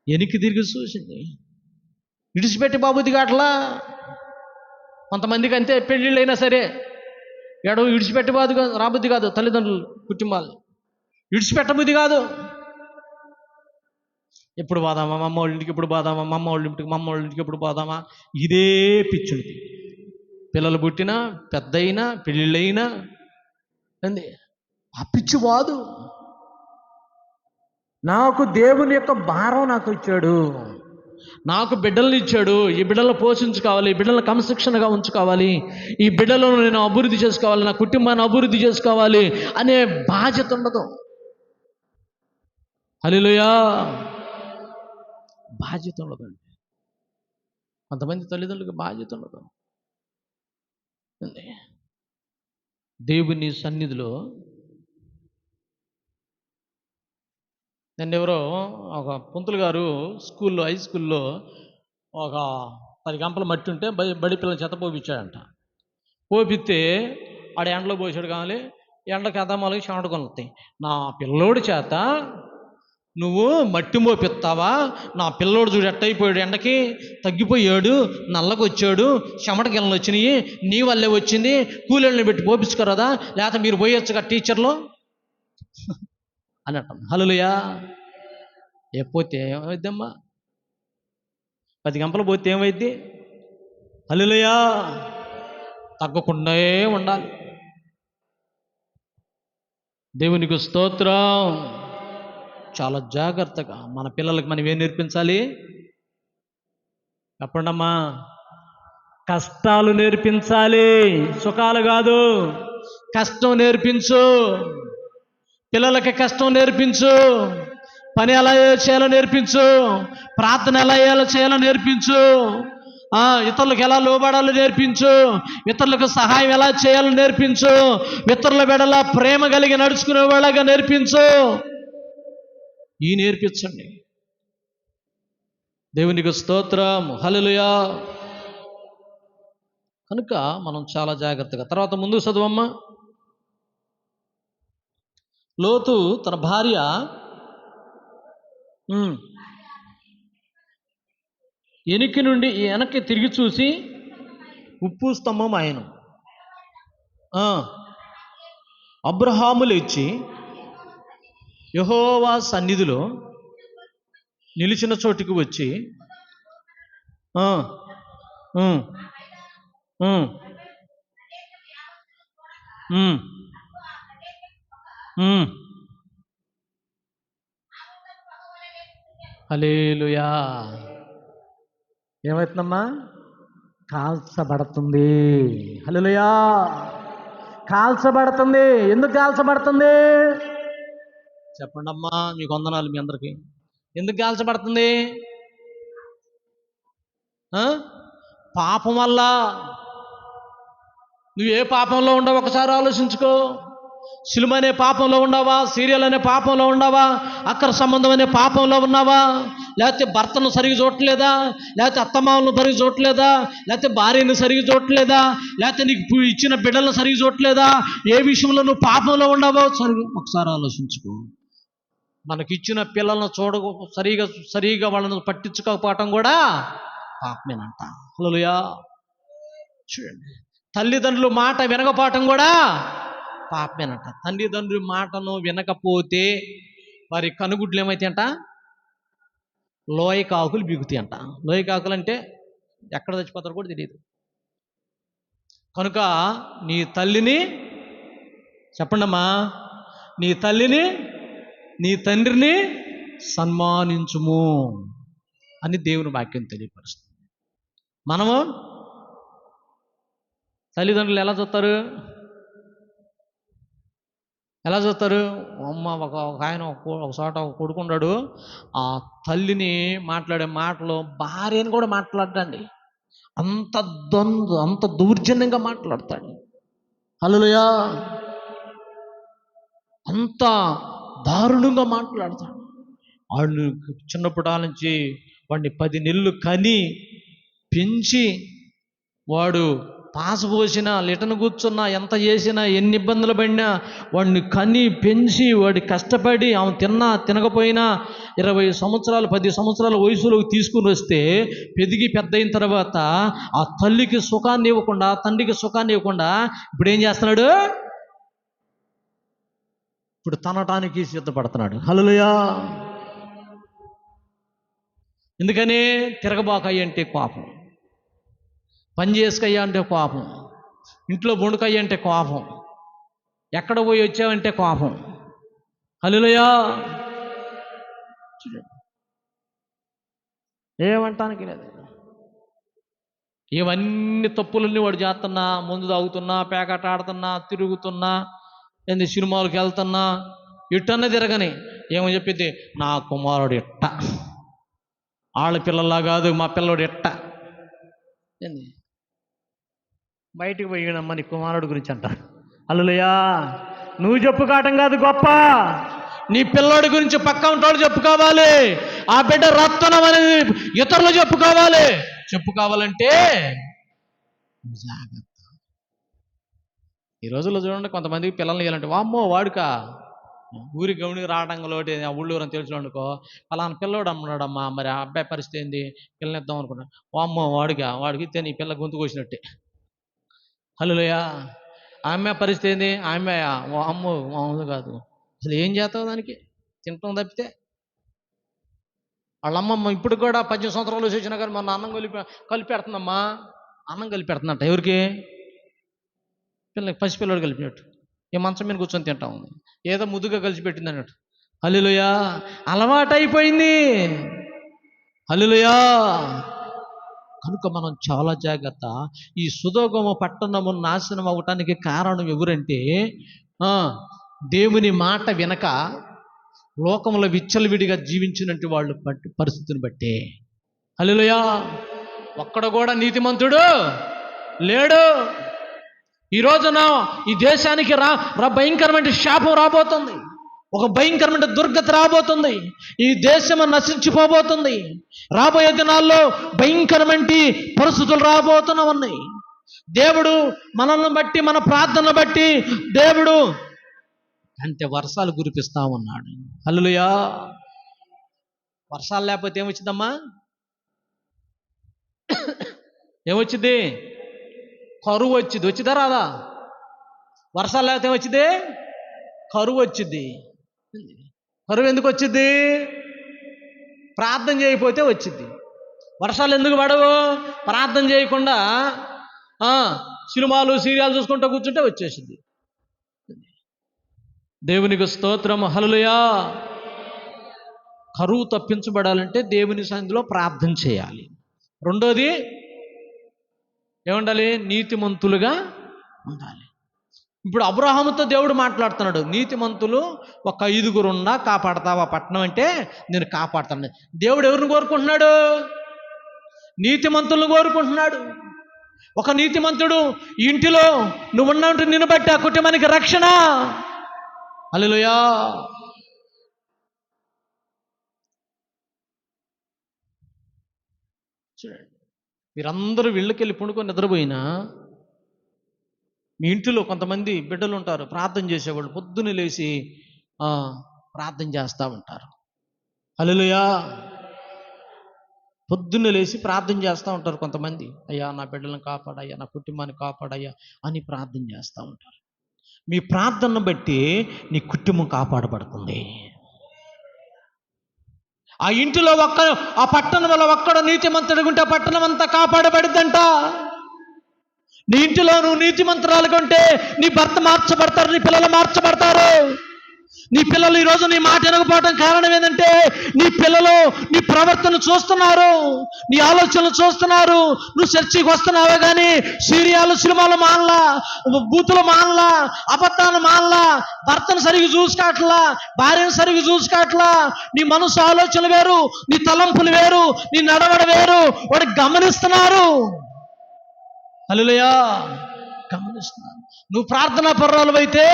వెనక్కి తిరిగి చూసింది. విడిచిపెట్టి బాబుద్ది కాట్లా. కొంతమందికి అంతే, పెళ్ళిళ్ళు అయినా సరే విడిచిపెట్టి రాబుద్ది కాదు. తల్లిదండ్రులు కుటుంబాలు విడిచిపెట్టబుద్ధి కాదు. ఎప్పుడు పోదామా మమ్మ వాళ్ళ ఇంటికి, ఎప్పుడు పోదామా మమ్మ వాళ్ళ ఇంటికి ఎప్పుడు పోదామా, ఇదే పిచ్చుడిది. పిల్లలు పుట్టినా, పెద్దయినా, పెళ్ళిళ్ళైనా అంది ఆ పిచ్చి వాదు. నాకు దేవుని యొక్క భారం నాకు ఇచ్చాడు, నాకు బిడ్డలను ఇచ్చాడు, ఈ బిడ్డలను పోషించుకోవాలి, ఈ బిడ్డలను క్రమశిక్షణగా ఉంచుకోవాలి, ఈ బిడ్డలను నేను అభివృద్ధి చేసుకోవాలి, నా కుటుంబాన్ని అభివృద్ధి చేసుకోవాలి అనే బాధ్యత ఉండదు. హల్లెలూయా. బాధ్యత ఉండదండి. కొంతమంది తల్లిదండ్రులకు బాధ్యత ఉండదు. దేవుని సన్నిధిలో ఎవరో ఒక పంతులు గారు హై స్కూల్లో ఒక 10 గంపల మట్టి ఉంటే బడి పిల్లల చేత పోపించాడంట. పోపిస్తే ఆడ ఎండలో పోసాడు. కావాలి ఎండకి అదమాలకి చెమటకొని వస్తాయి. నా పిల్లోడి చేత నువ్వు మట్టి మోపిస్తావా? నా పిల్లోడు చూడు ఎట్టయిపోయాడు, ఎండకి తగ్గిపోయాడు, నల్లగొచ్చాడు, చెమట గిన్నెలు వచ్చినాయి, నీ వల్లే వచ్చింది, కూలీలను పెట్టి పోపించుకోరదా, లేకపోతే మీరు పోయొచ్చుగా టీచర్లు అని అంటాను. హల్లెలూయా. పోతే ఏమైద్దమ్మా? 10 గంపలు పోతే ఏమైద్ది? హల్లెలూయా. తగ్గకుండా ఉండాలి. దేవునికి స్తోత్రం. చాలా జాగ్రత్తగా మన పిల్లలకి మనం ఏం నేర్పించాలి చెప్పండమ్మా? కష్టాలు నేర్పించాలి, సుఖాలు కాదు. కష్టం నేర్పించు పిల్లలకి, కష్టం నేర్పించు, పని ఎలా చేయాలో నేర్పించు, ప్రార్థన ఎలా చేయాలో నేర్పించు, ఇతరులకు ఎలా లోబడాలో నేర్పించు, ఇతరులకు సహాయం ఎలా చేయాలో నేర్పించు, ఇతరుల వెడల ప్రేమ కలిగి నడుచుకునే వాళ్ళగా నేర్పించు. నేర్పించండి. దేవునికి స్తోత్రం. హల్లెలూయా. కనుక మనం చాలా జాగ్రత్తగా. తర్వాత ముందుకు చదువమ్మా. లోతు తన భార్య వెనక్కి తిరిగి చూసి ఉప్పు స్తంభం ఆయన. అబ్రహాము లేచి యెహోవా సన్నిధిలో నిలిచిన చోటికి వచ్చి హల్లెలూయా. ఏమవుతుందమ్మా? కాల్చబడుతుంది. హల్లెలూయా. కాల్చబడుతుంది. ఎందుకు కాల్చబడుతుంది చెప్పండి అమ్మా? మీకు వందనాలు మీ అందరికీ. ఎందుకు కాల్చబడుతుంది? పాపం వల్ల. నువ్వు ఏ పాపంలో ఉండవు ఒకసారి ఆలోచించుకో. సిలుమ అనే పాపంలో ఉన్నావా? సీరియల్ అనే పాపంలో ఉన్నావా? అక్ర సంబంధం అనే పాపంలో ఉన్నావా? లేకపోతే భర్తను సరిగా చూడట్లేదా? లేకపోతే అత్తమామలను సరిగా చూడట్లేదా? లేకపోతే భార్యను సరిగా చూడట్లేదా? లేకపోతే నీకు ఇచ్చిన బిడ్డలను సరిగా చూడట్లేదా? ఏ విషయంలో నువ్వు పాపంలో ఉన్నావో ఒకసారి ఆలోచించుకో. మనకిచ్చిన పిల్లలను సరిగా వాళ్ళను పట్టించుకోకపోవటం కూడా పాపమేనంట. హల్లెలూయా. చూడండి, తల్లిదండ్రుల మాట వినకపోవటం కూడా పాపమేనంట. తల్లిదండ్రుల మాటను వినకపోతే వారి కనుగుడ్లు ఏమైతే అంట? లోయకాకులు బిగుతాయి అంట. లోయకాకులు అంటే ఎక్కడ చచ్చిపోతారో కూడా తెలియదు. కనుక నీ తల్లిని చెప్పండమ్మా, నీ తల్లిని నీ తండ్రిని సన్మానించుము అని దేవుని వాక్యం తెలియపరుస్తుంది. మనము తల్లిదండ్రులు ఎలా చూస్తారు? అమ్మ ఒక ఆయన ఒక చోట కొడుకున్నాడు, ఆ తల్లిని మాట్లాడే మాటలు భార్యని కూడా మాట్లాడండి, అంత దౌర్జన్యంగా మాట్లాడతాడు. హల్లెలూయా. అంత దారుణంగా మాట్లాడతాడు. వాళ్ళు చిన్నప్పటి నుంచి వాడిని 10 నెలలు కని పెంచి, వాడు పాసపోసినా, లిటను కూర్చున్నా, ఎంత చేసినా, ఎన్ని ఇబ్బందులు పడినా వాడిని కని పెంచి, వాడి కష్టపడి ఆమె తినకపోయినా 20 సంవత్సరాలు 10 సంవత్సరాల వయసులోకి తీసుకుని వస్తే పెద్ద అయిన తర్వాత ఆ తల్లికి సుఖాన్ని ఇవ్వకుండా, తండ్రికి సుఖాన్ని ఇవ్వకుండా ఇప్పుడు ఏం చేస్తున్నాడు? ఇప్పుడు తనటానికి సిద్ధపడుతున్నాడు. హల్లెలూయా. ఎందుకని? తిరగబాకయ్య అంటే కోపం, పని చేసుకయ్యా అంటే కోపం, ఇంట్లో బొండుకయ్య అంటే కోపం, ఎక్కడ పోయి వచ్చావంటే కోపం. హల్లెలూయా. ఏమంటానికి లేదు. ఇవన్నీ తప్పులన్నీ వాడు చేస్తున్నా, ముందు తాగుతున్నా, పేకాట ఆడుతున్నా, తిరుగుతున్నా, సినిమాలకు వెళ్తున్నా, ఇట్టన్నా తిరగని ఏమో చెప్పిద్ది, నా కుమారుడు ఎట్ట, వాళ్ళ పిల్లల్లా కాదు మా పిల్లడు ఎట్ట. ఏంది బయటికి పోయినమ్మా నీ కుమారుడు గురించి అంట. హల్లెలూయా. నువ్వు చెప్పుకోవటం కాదు గొప్ప, నీ పిల్లోడి గురించి పక్క ఉంటాడు చెప్పుకోవాలి. ఆ బిడ్డ రత్నం అనేది ఇతరులు చెప్పుకోవాలంటే జాగ్రత్త. ఈ రోజుల్లో చూడండి, కొంతమందికి పిల్లల్ని ఇవ్వాలంటే వామ్మో వాడుక ఊరి గౌనికి రావడంలో ఆ ఊళ్ళూరు అని తెలిసిన అనుకో, పలానా పిల్లోడు అన్నాడమ్మా, మరి ఆ అబ్బాయి పరిస్థితి ఏంది, పిల్లనిద్దాం అనుకున్నా, ఓ అమ్మ వాడికి ఇస్తే నీ పిల్ల గొంతు కోసినట్టే. హల్లెలూయా. ఆ అమ్మాయి పరిస్థితి ఏంది, ఆ అమ్మాయి ఓ అమ్మో మామూలు కాదు. అసలు ఏం చేస్తావు దానికి, తింటాం తప్పితే. వాళ్ళ అమ్మమ్మ ఇప్పుడు కూడా 18 సంవత్సరాలు వచ్చినా కానీ మొన్న అన్నం కలిపి పెడుతుందమ్మా. అన్నం కలిపి పెడుతుందంట. ఎవరికి? పిల్లకి, పసిపిల్లడు కలిపినట్టు. ఈ మంచం మీద కూర్చొని తింటా ఉంది, ఏదో ముద్దుగా కలిసి పెట్టింది అన్నట్టు. హల్లెలూయా. అలవాటైపోయింది. హల్లెలూయా. కనుక మనం చాలా జాగ్రత్త. ఈ సుధోగమ పట్టణము నాశనం అవ్వటానికి కారణం ఎవరంటే, దేవుని మాట వినక లోకంలో విచ్చలవిడిగా జీవించినట్టు వాళ్ళు పరిస్థితిని బట్టే. హల్లెలూయా. ఒక్కడ కూడా నీతిమంతుడు లేడు. ఈ రోజున ఈ దేశానికి భయంకరమైన శాపం రాబోతుంది. ఒక భయంకరమైన దుర్గతి రాబోతుంది. ఈ దేశం నశించిపోబోతుంది. రాబోయే దినాల్లో భయంకరమైన పరిస్థితులు రాబోతున్నాయి. దేవుడు మనల్ని బట్టి, మన ప్రార్థనను బట్టి దేవుడు అంతే వర్షాలు కురిపిస్తా ఉన్నాడు. హల్లెలూయా. వర్షాలు లేకపోతే ఏమొచ్చిందమ్మా? ఏమొచ్చింది? కరువు వచ్చింది. వచ్చిందా రాదా? వర్షాలు లేకపోతే ఏమొచ్చింది? కరువు వచ్చింది. కరువు ఎందుకు వచ్చింది? ప్రార్థన చేయకపోతే వచ్చింది. వర్షాలు ఎందుకు పడవు? ప్రార్థన చేయకుండా సినిమాలు సీరియాలు చూసుకుంటూ కూర్చుంటే వచ్చేసింది. దేవునికి స్తోత్రం. హల్లెలూయా. కరువు తప్పించబడాలంటే దేవుని సన్నిధిలో ప్రార్థన చేయాలి. రెండోది ఏముండాలి? నీతిమంతులుగా ఉండాలి. ఇప్పుడు అబ్రహాముతో దేవుడు మాట్లాడుతున్నాడు. నీతిమంతులు ఒక 5 ఉన్నా కాపాడతావా పట్టణం అంటే నేను కాపాడుతాను. దేవుడు ఎవరిని కోరుకుంటున్నాడు? నీతిమంతులను కోరుకుంటున్నాడు. ఒక నీతిమంతుడు ఇంటిలో నువ్వు ఉన్నట్టు నిన్ను బట్టి ఆ కుటుంబానికి రక్షణ. హల్లెలూయా. చూడండి, మీరందరూ వీళ్ళకెళ్ళి పండుకొని నిద్రపోయినా మీ ఇంటిలో కొంతమంది బిడ్డలు ఉంటారు, ప్రార్థన చేసేవాళ్ళు. పొద్దున్నే లేచి ప్రార్థన చేస్తూ ఉంటారు. హల్లెలూయా. పొద్దున్నే లేచి ప్రార్థన చేస్తూ ఉంటారు కొంతమంది. అయ్యా నా బిడ్డలను కాపాడయ్యా, నా కుటుంబాన్ని కాపాడయ్యా అని ప్రార్థన చేస్తూ ఉంటారు. మీ ప్రార్థనను బట్టి నీ కుటుంబం కాపాడబడుతుంది. ఆ ఇంటిలో ఆ పట్టణంలో ఒక్కడ నీతిమంతుడిగా ఉంటే పట్టణం అంతా కాపాడబడిద్దంట. నీ ఇంటిలో నువ్వు నీతిమంతురాలుగా ఉంటే నీ భర్త మార్చబడతారు, నీ పిల్లలు మార్చబడతారు. నీ పిల్లలు ఈరోజు నీ మాట వినకపోవడం కారణం ఏంటంటే నీ పిల్లలు నీ ప్రవర్తన చూస్తున్నారు, నీ ఆలోచనలు చూస్తున్నారు. నువ్వు చర్చికి వస్తున్నావే కానీ సీరియాలు సినిమాలు మానలా, బూతులు మానలా, అబద్ధాలు మానలా, భర్తను సరిగ్గా చూసుకోవట్లా, భార్యను సరిగ్గా చూసుకోవట్లా. నీ మనసు ఆలోచనలు వేరు, నీ తలంపులు వేరు, నీ నడవడ వేరు. వాడు గమనిస్తున్నారు. హల్లెలూయా. గమనిస్తున్నారు. నువ్వు ప్రార్థనా పర్రాలు అయితే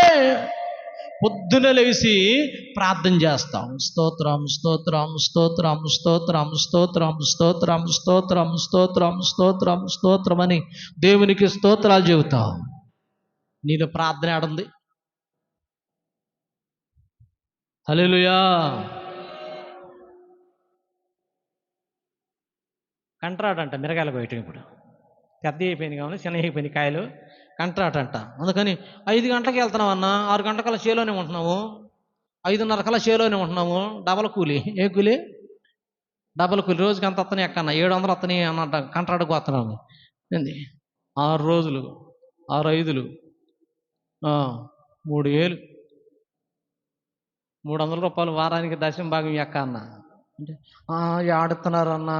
పొద్దున లేచి ప్రార్థన చేస్తాం. స్తోత్రం స్తోత్రం స్తోత్రం స్తోత్రం స్తోత్రం స్తోత్రం స్తోత్రం స్తోత్రం స్తోత్రం స్తోత్రం అని దేవునికి స్తోత్రాలు చెబుతాం. నీలో ప్రార్థన ఆడుంది? హల్లెలూయా. కంట్రాటంట మిరగాయలు పోయటం. ఇప్పుడు పెద్ద అయిపోయింది కావాలి, చిన్న అయిపోయింది కాయలు. కంట్రాటంట. అందుకని 5 గంటలకు వెళ్తున్నాం అన్న, 6 గంటల చేలోనే ఉంటున్నాము, 5:30 కల్లా చేలోనే ఉంటున్నాము. డబల్ కూలి. ఏ కూలి? డబల్ కూలి. రోజుకి అంత వస్తున్నాయి ఎక్కన్నా 700 వస్తున్నాయి అన్నట్ట. కంట్రాటకు వస్తున్నాము. ఏంది 6 రోజులు 6 5లు 3000, 300 రూపాయలు వారానికి దశమ భాగం ఎక్క అన్న అంటే ఆడుతున్నారు అన్న.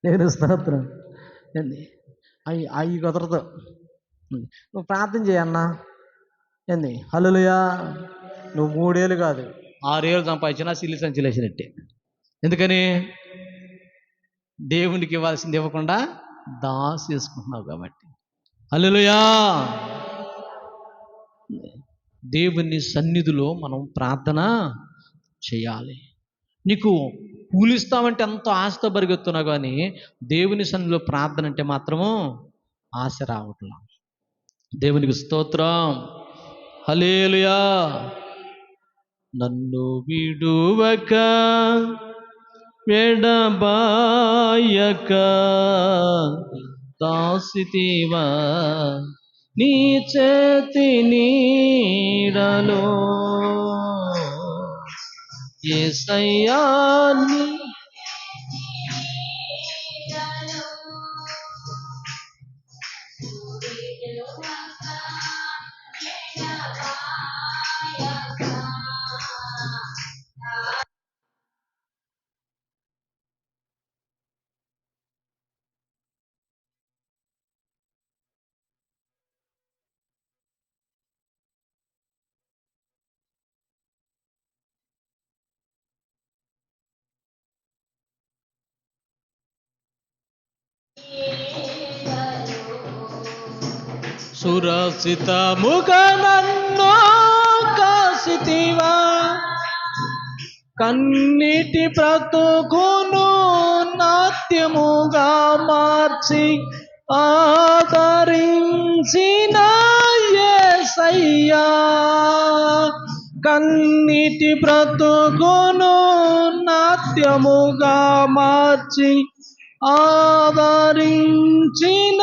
నేను స్తోత్రం. ఏంది అవి కుదరదు. నువ్వు ప్రార్థన చేయన్నా. ఏంది? హల్లెలూయా. నువ్వు 3 ఏళ్ళు కాదు 6 ఏళ్ళు సంపాదించినా సిల్లి సంచిలేసినట్టే. ఎందుకని? దేవునికి ఇవ్వాల్సింది ఇవ్వకుండా దాసేసుకుంటున్నావు కాబట్టి. హల్లెలూయా. దేవుని సన్నిధిలో మనం ప్రార్థన చేయాలి. నీకు కూలిస్తామంటే ఎంతో ఆశతో పరిగెత్తున్నావు, కానీ దేవుని సన్నిధిలో ప్రార్థన అంటే మాత్రము ఆశ రావట్లా. దేవునికి స్తోత్రం. హల్లెలూయా. నన్ను విడువక ఎడబాయక దాసితివా నీ చేతి నీడలో యేసయ్యా నీ సురక్షితముగా నన్ను కాసితివా కన్నీటి బ్రతుకును నాట్యముగా మార్చి ఆదరించిన యేసయ్యా కన్నీటి బ్రతుకును నాట్యముగా మార్చి ఆదరించిన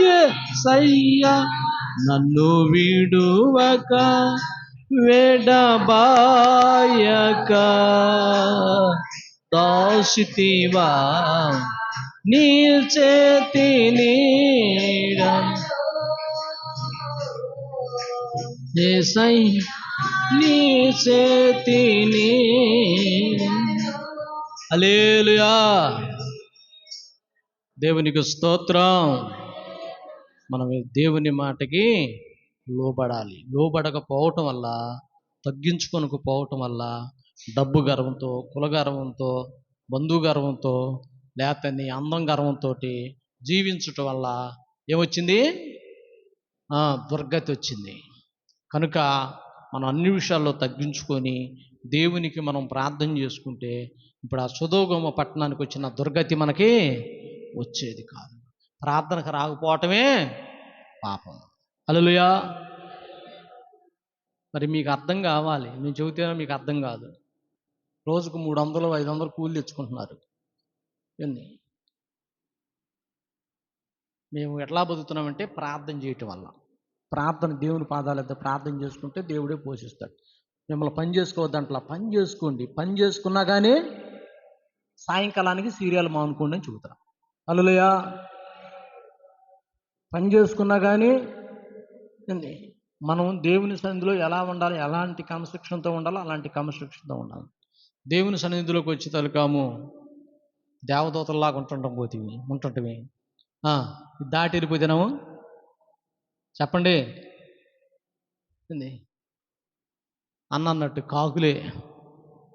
యేసయ్యా నన్ను విడువక వెడబాయక దాసితివా నీ చేతి నీడ యేసయ్యా నీ చేతి నీడ. హల్లెలూయా. దేవునికి స్తోత్రం. మనం దేవుని మాటకి లోబడాలి. లోబడకపోవటం వల్ల, తగ్గించుకొనకపోవటం వల్ల డబ్బు గర్వంతో, కుల గర్వంతో, బంధు గర్వంతో, లేకపోతే నీ అందం గర్వంతో జీవించటం వల్ల ఏమొచ్చింది? దుర్గతి వచ్చింది. కనుక మనం అన్ని విషయాల్లో తగ్గించుకొని దేవునికి మనం ప్రార్థన చేసుకుంటే ఇప్పుడు ఆ సొదొమ పట్టణానికి వచ్చిన దుర్గతి మనకి వచ్చేది కాదు. ప్రార్థనకు రాకపోవటమే పాపం. హల్లెలూయా. మరి మీకు అర్థం కావాలి, నేను చెబితేనే మీకు అర్థం కాదు. రోజుకు 300 500 కూలి తెచ్చుకుంటున్నారు. ఏంది మేము ఎట్లా బతుకుతున్నామంటే ప్రార్థన చేయటం వల్ల. ప్రార్థన దేవుని పాదాల వద్ద ప్రార్థన చేసుకుంటే దేవుడే పోషిస్తాడు. మిమ్మల్ని పని చేసుకోవద్దంట్లా, పని చేసుకోండి. పని చేసుకున్నా కానీ సాయంకాలానికి సీరియల్ మానుకోండి అని చెబుతాను. హల్లెలూయా. పని చేసుకున్నా కానీ మనం దేవుని సన్నిధిలో ఎలా ఉండాలి, ఎలాంటి క్రమశిక్షణతో ఉండాలో అలాంటి క్రమశిక్షణతో ఉండాలి. దేవుని సన్నిధిలోకి వచ్చి తలకాము దేవదూతల్లాగా ఉంటుంటమే దాటి వెళ్ళిపోతున్నాము. చెప్పండి అన్నట్టు కాకులే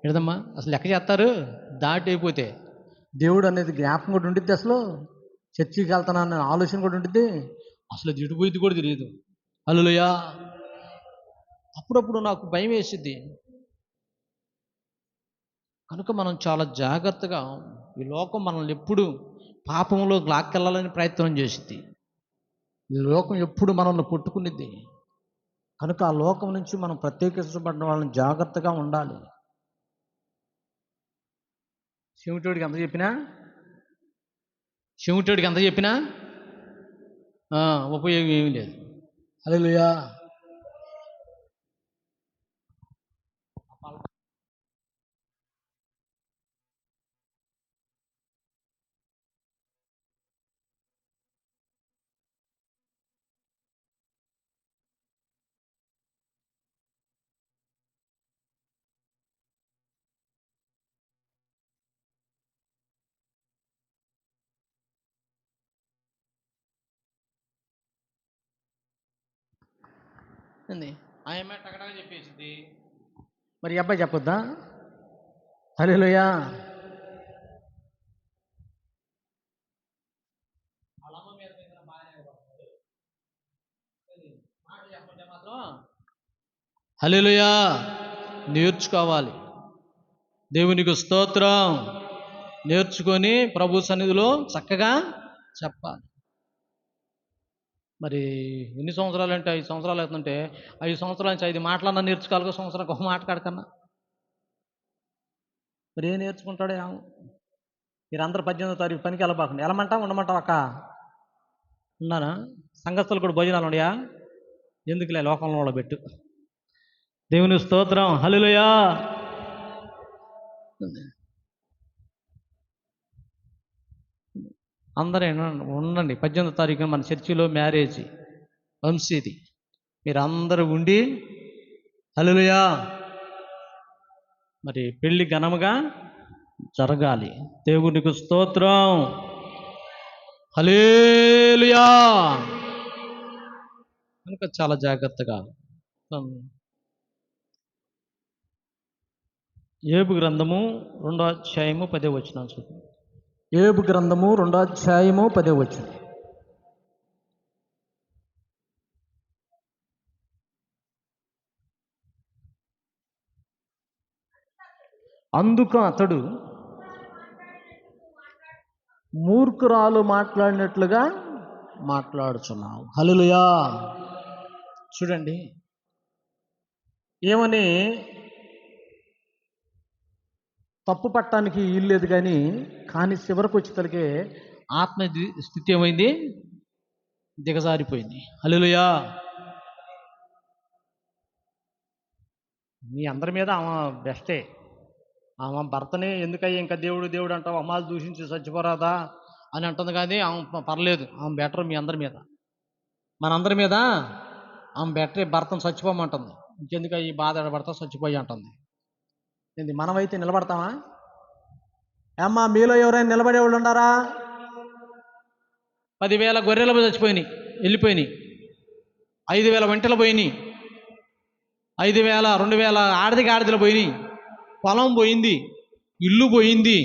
ఏదమ్మా అసలు లెక్క చేస్తారు. దాటి అయిపోతే దేవుడు అనేది జ్ఞాపకం కూడా ఉంటుంది. అసలు చర్చికి వెళ్తానన్న ఆలోచన కూడా ఉంటుంది. అసలు అది ఇడిపోయింది కూడా తెలియదు. హల్లెలూయా. అప్పుడప్పుడు నాకు భయం వేసిద్ది. కనుక మనం చాలా జాగ్రత్తగా, ఈ లోకం మనల్ని ఎప్పుడు పాపంలో లాక్కెళ్ళాలని ప్రయత్నం చేసిద్ది. ఈ లోకం ఎప్పుడు మనల్ని కొట్టుకునిద్ది. కనుక ఆ లోకం నుంచి మనం ప్రత్యేకించబడిన వాళ్ళని జాగ్రత్తగా ఉండాలి. చెవిటోడికి ఎంత చెప్పినా ఉపయోగం ఏమీ లేదు. హల్లెలూయా. ఆయమ్మ టకటగా చెప్పేసింది, మరి అబ్బాయి చెప్పొద్దా? హల్లెలూయా. హల్లెలూయా. నేర్చుకోవాలి. దేవునికి స్తోత్రం. నేర్చుకొని ప్రభు సన్నిధిలో చక్కగా చెప్పాలి. మరి ఎన్ని సంవత్సరాలు అంటే 5 సంవత్సరాలు అవుతుందంటే 5 సంవత్సరాల నుంచి 5 మాటలన్నా నేర్చుకోవాలిగా, సంవత్సరానికి ఒక మాట కాడకన్నా. మరి ఏం నేర్చుకుంటాడో ఏమో. మీరందరూ 18వ తారీఖు పనికి వెళ్ళబాకండి. వెళ్ళమంటావా ఉండమంటావా అక్క? ఉన్నానా? సంఘస్థులు కూడా భోజనాలు ఉన్నాయా? ఎందుకులే, లోకంలో వాళ్ళ పెట్టు. దేవుని స్తోత్రం, హల్లెలూయా. అందరూ ఉండండి. 18వ తారీఖున మన చర్చిలో మ్యారేజ్ వంశీది. మీరు అందరూ ఉండి, హల్లెలూయా, మరి పెళ్లి ఘనముగా జరగాలి. దేవునికి స్తోత్రం, హల్లెలూయా. కనుక చాలా జాగ్రత్తగా యోబు గ్రంథము 2వ అధ్యాయము 10వ వచనం చూద్దాం. యోబు గ్రంథము 2వ అధ్యాయము 10వ వచనం. అందుకు అతడు మూర్ఖురాలు మాట్లాడినట్లుగా మాట్లాడుచున్నావు. హల్లెలూయా. చూడండి, ఏమని తప్పు పట్టడానికి ఇల్లేదు, కానీ చివరికి వచ్చేసరికి ఆత్మ స్థితి ఏమైంది? దిగజారిపోయింది. హల్లెలూయా. మీ అందరి మీద ఆమె బెస్టే. ఆమె భర్తనే ఎందుకయ్యా ఇంకా దేవుడు దేవుడు అంటావు, అమ్మాలు దూషించి చచ్చిపోరాదా అని అంటుంది. కానీ ఆమె పర్లేదు, ఆమె బెటర్ మీ అందరి మీద, మనందరి మీద ఆమె బెటరే. భర్తను చచ్చిపోమంటుంది. ఇంకెందుకు ఈ బాధ ఎడబడతా, చచ్చిపోయి అంటుంది. ఏంది, మనమైతే నిలబడతామా? ఏమ్మా, మీలో ఎవరైనా నిలబడేవాళ్ళు ఉండారా? 10,000 గొర్రెలు చచ్చిపోయినాయి, వెళ్ళిపోయినాయి. 5,000 వంటలు పోయినాయి. 5,000 2,000 ఆడదిలు పోయినాయి. పొలం పోయింది, ఇల్లు పోయింది.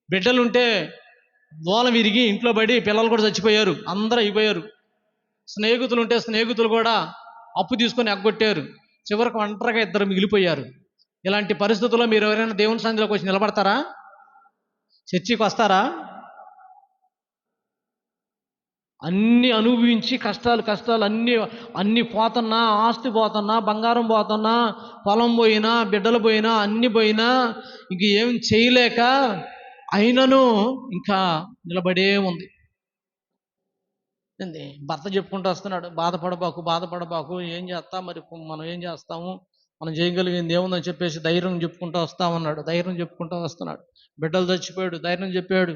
బిడ్డలుంటే దూలం విరిగి ఇంట్లో పడి పిల్లలు కూడా చచ్చిపోయారు, అందరూ అయిపోయారు. స్నేహితులు ఉంటే స్నేహితులు కూడా అప్పు తీసుకొని ఎగ్గొట్టారు. చివరికి ఒంటరిగా 2 మిగిలిపోయారు. ఇలాంటి పరిస్థితుల్లో మీరు ఎవరైనా దేవుని సన్నిధిలోకి వచ్చి నిలబడతారా? చర్చికి వస్తారా? అన్నీ అనుభవించి కష్టాలు అన్నీ పోతున్నా, ఆస్తి పోతున్నా, బంగారం పోతున్నా, పొలం పోయినా, బిడ్డలు పోయినా, అన్నీ పోయినా ఇంక ఏం చేయలేక అయినను ఇంకా నిలబడే ఉంది. ఏంది, భర్త చెప్పుకుంటూ వస్తున్నాడు, బాధపడబాకు, ఏం చేస్తా మరి, మనం ఏం చేస్తాము, మనం చేయగలిగింది ఏముందని చెప్పేసి ధైర్యం చెప్పుకుంటూ వస్తామన్నాడు. ధైర్యం చెప్పుకుంటూ వస్తున్నాడు. బిడ్డలు చచ్చిపోయాడు, ధైర్యం చెప్పాడు.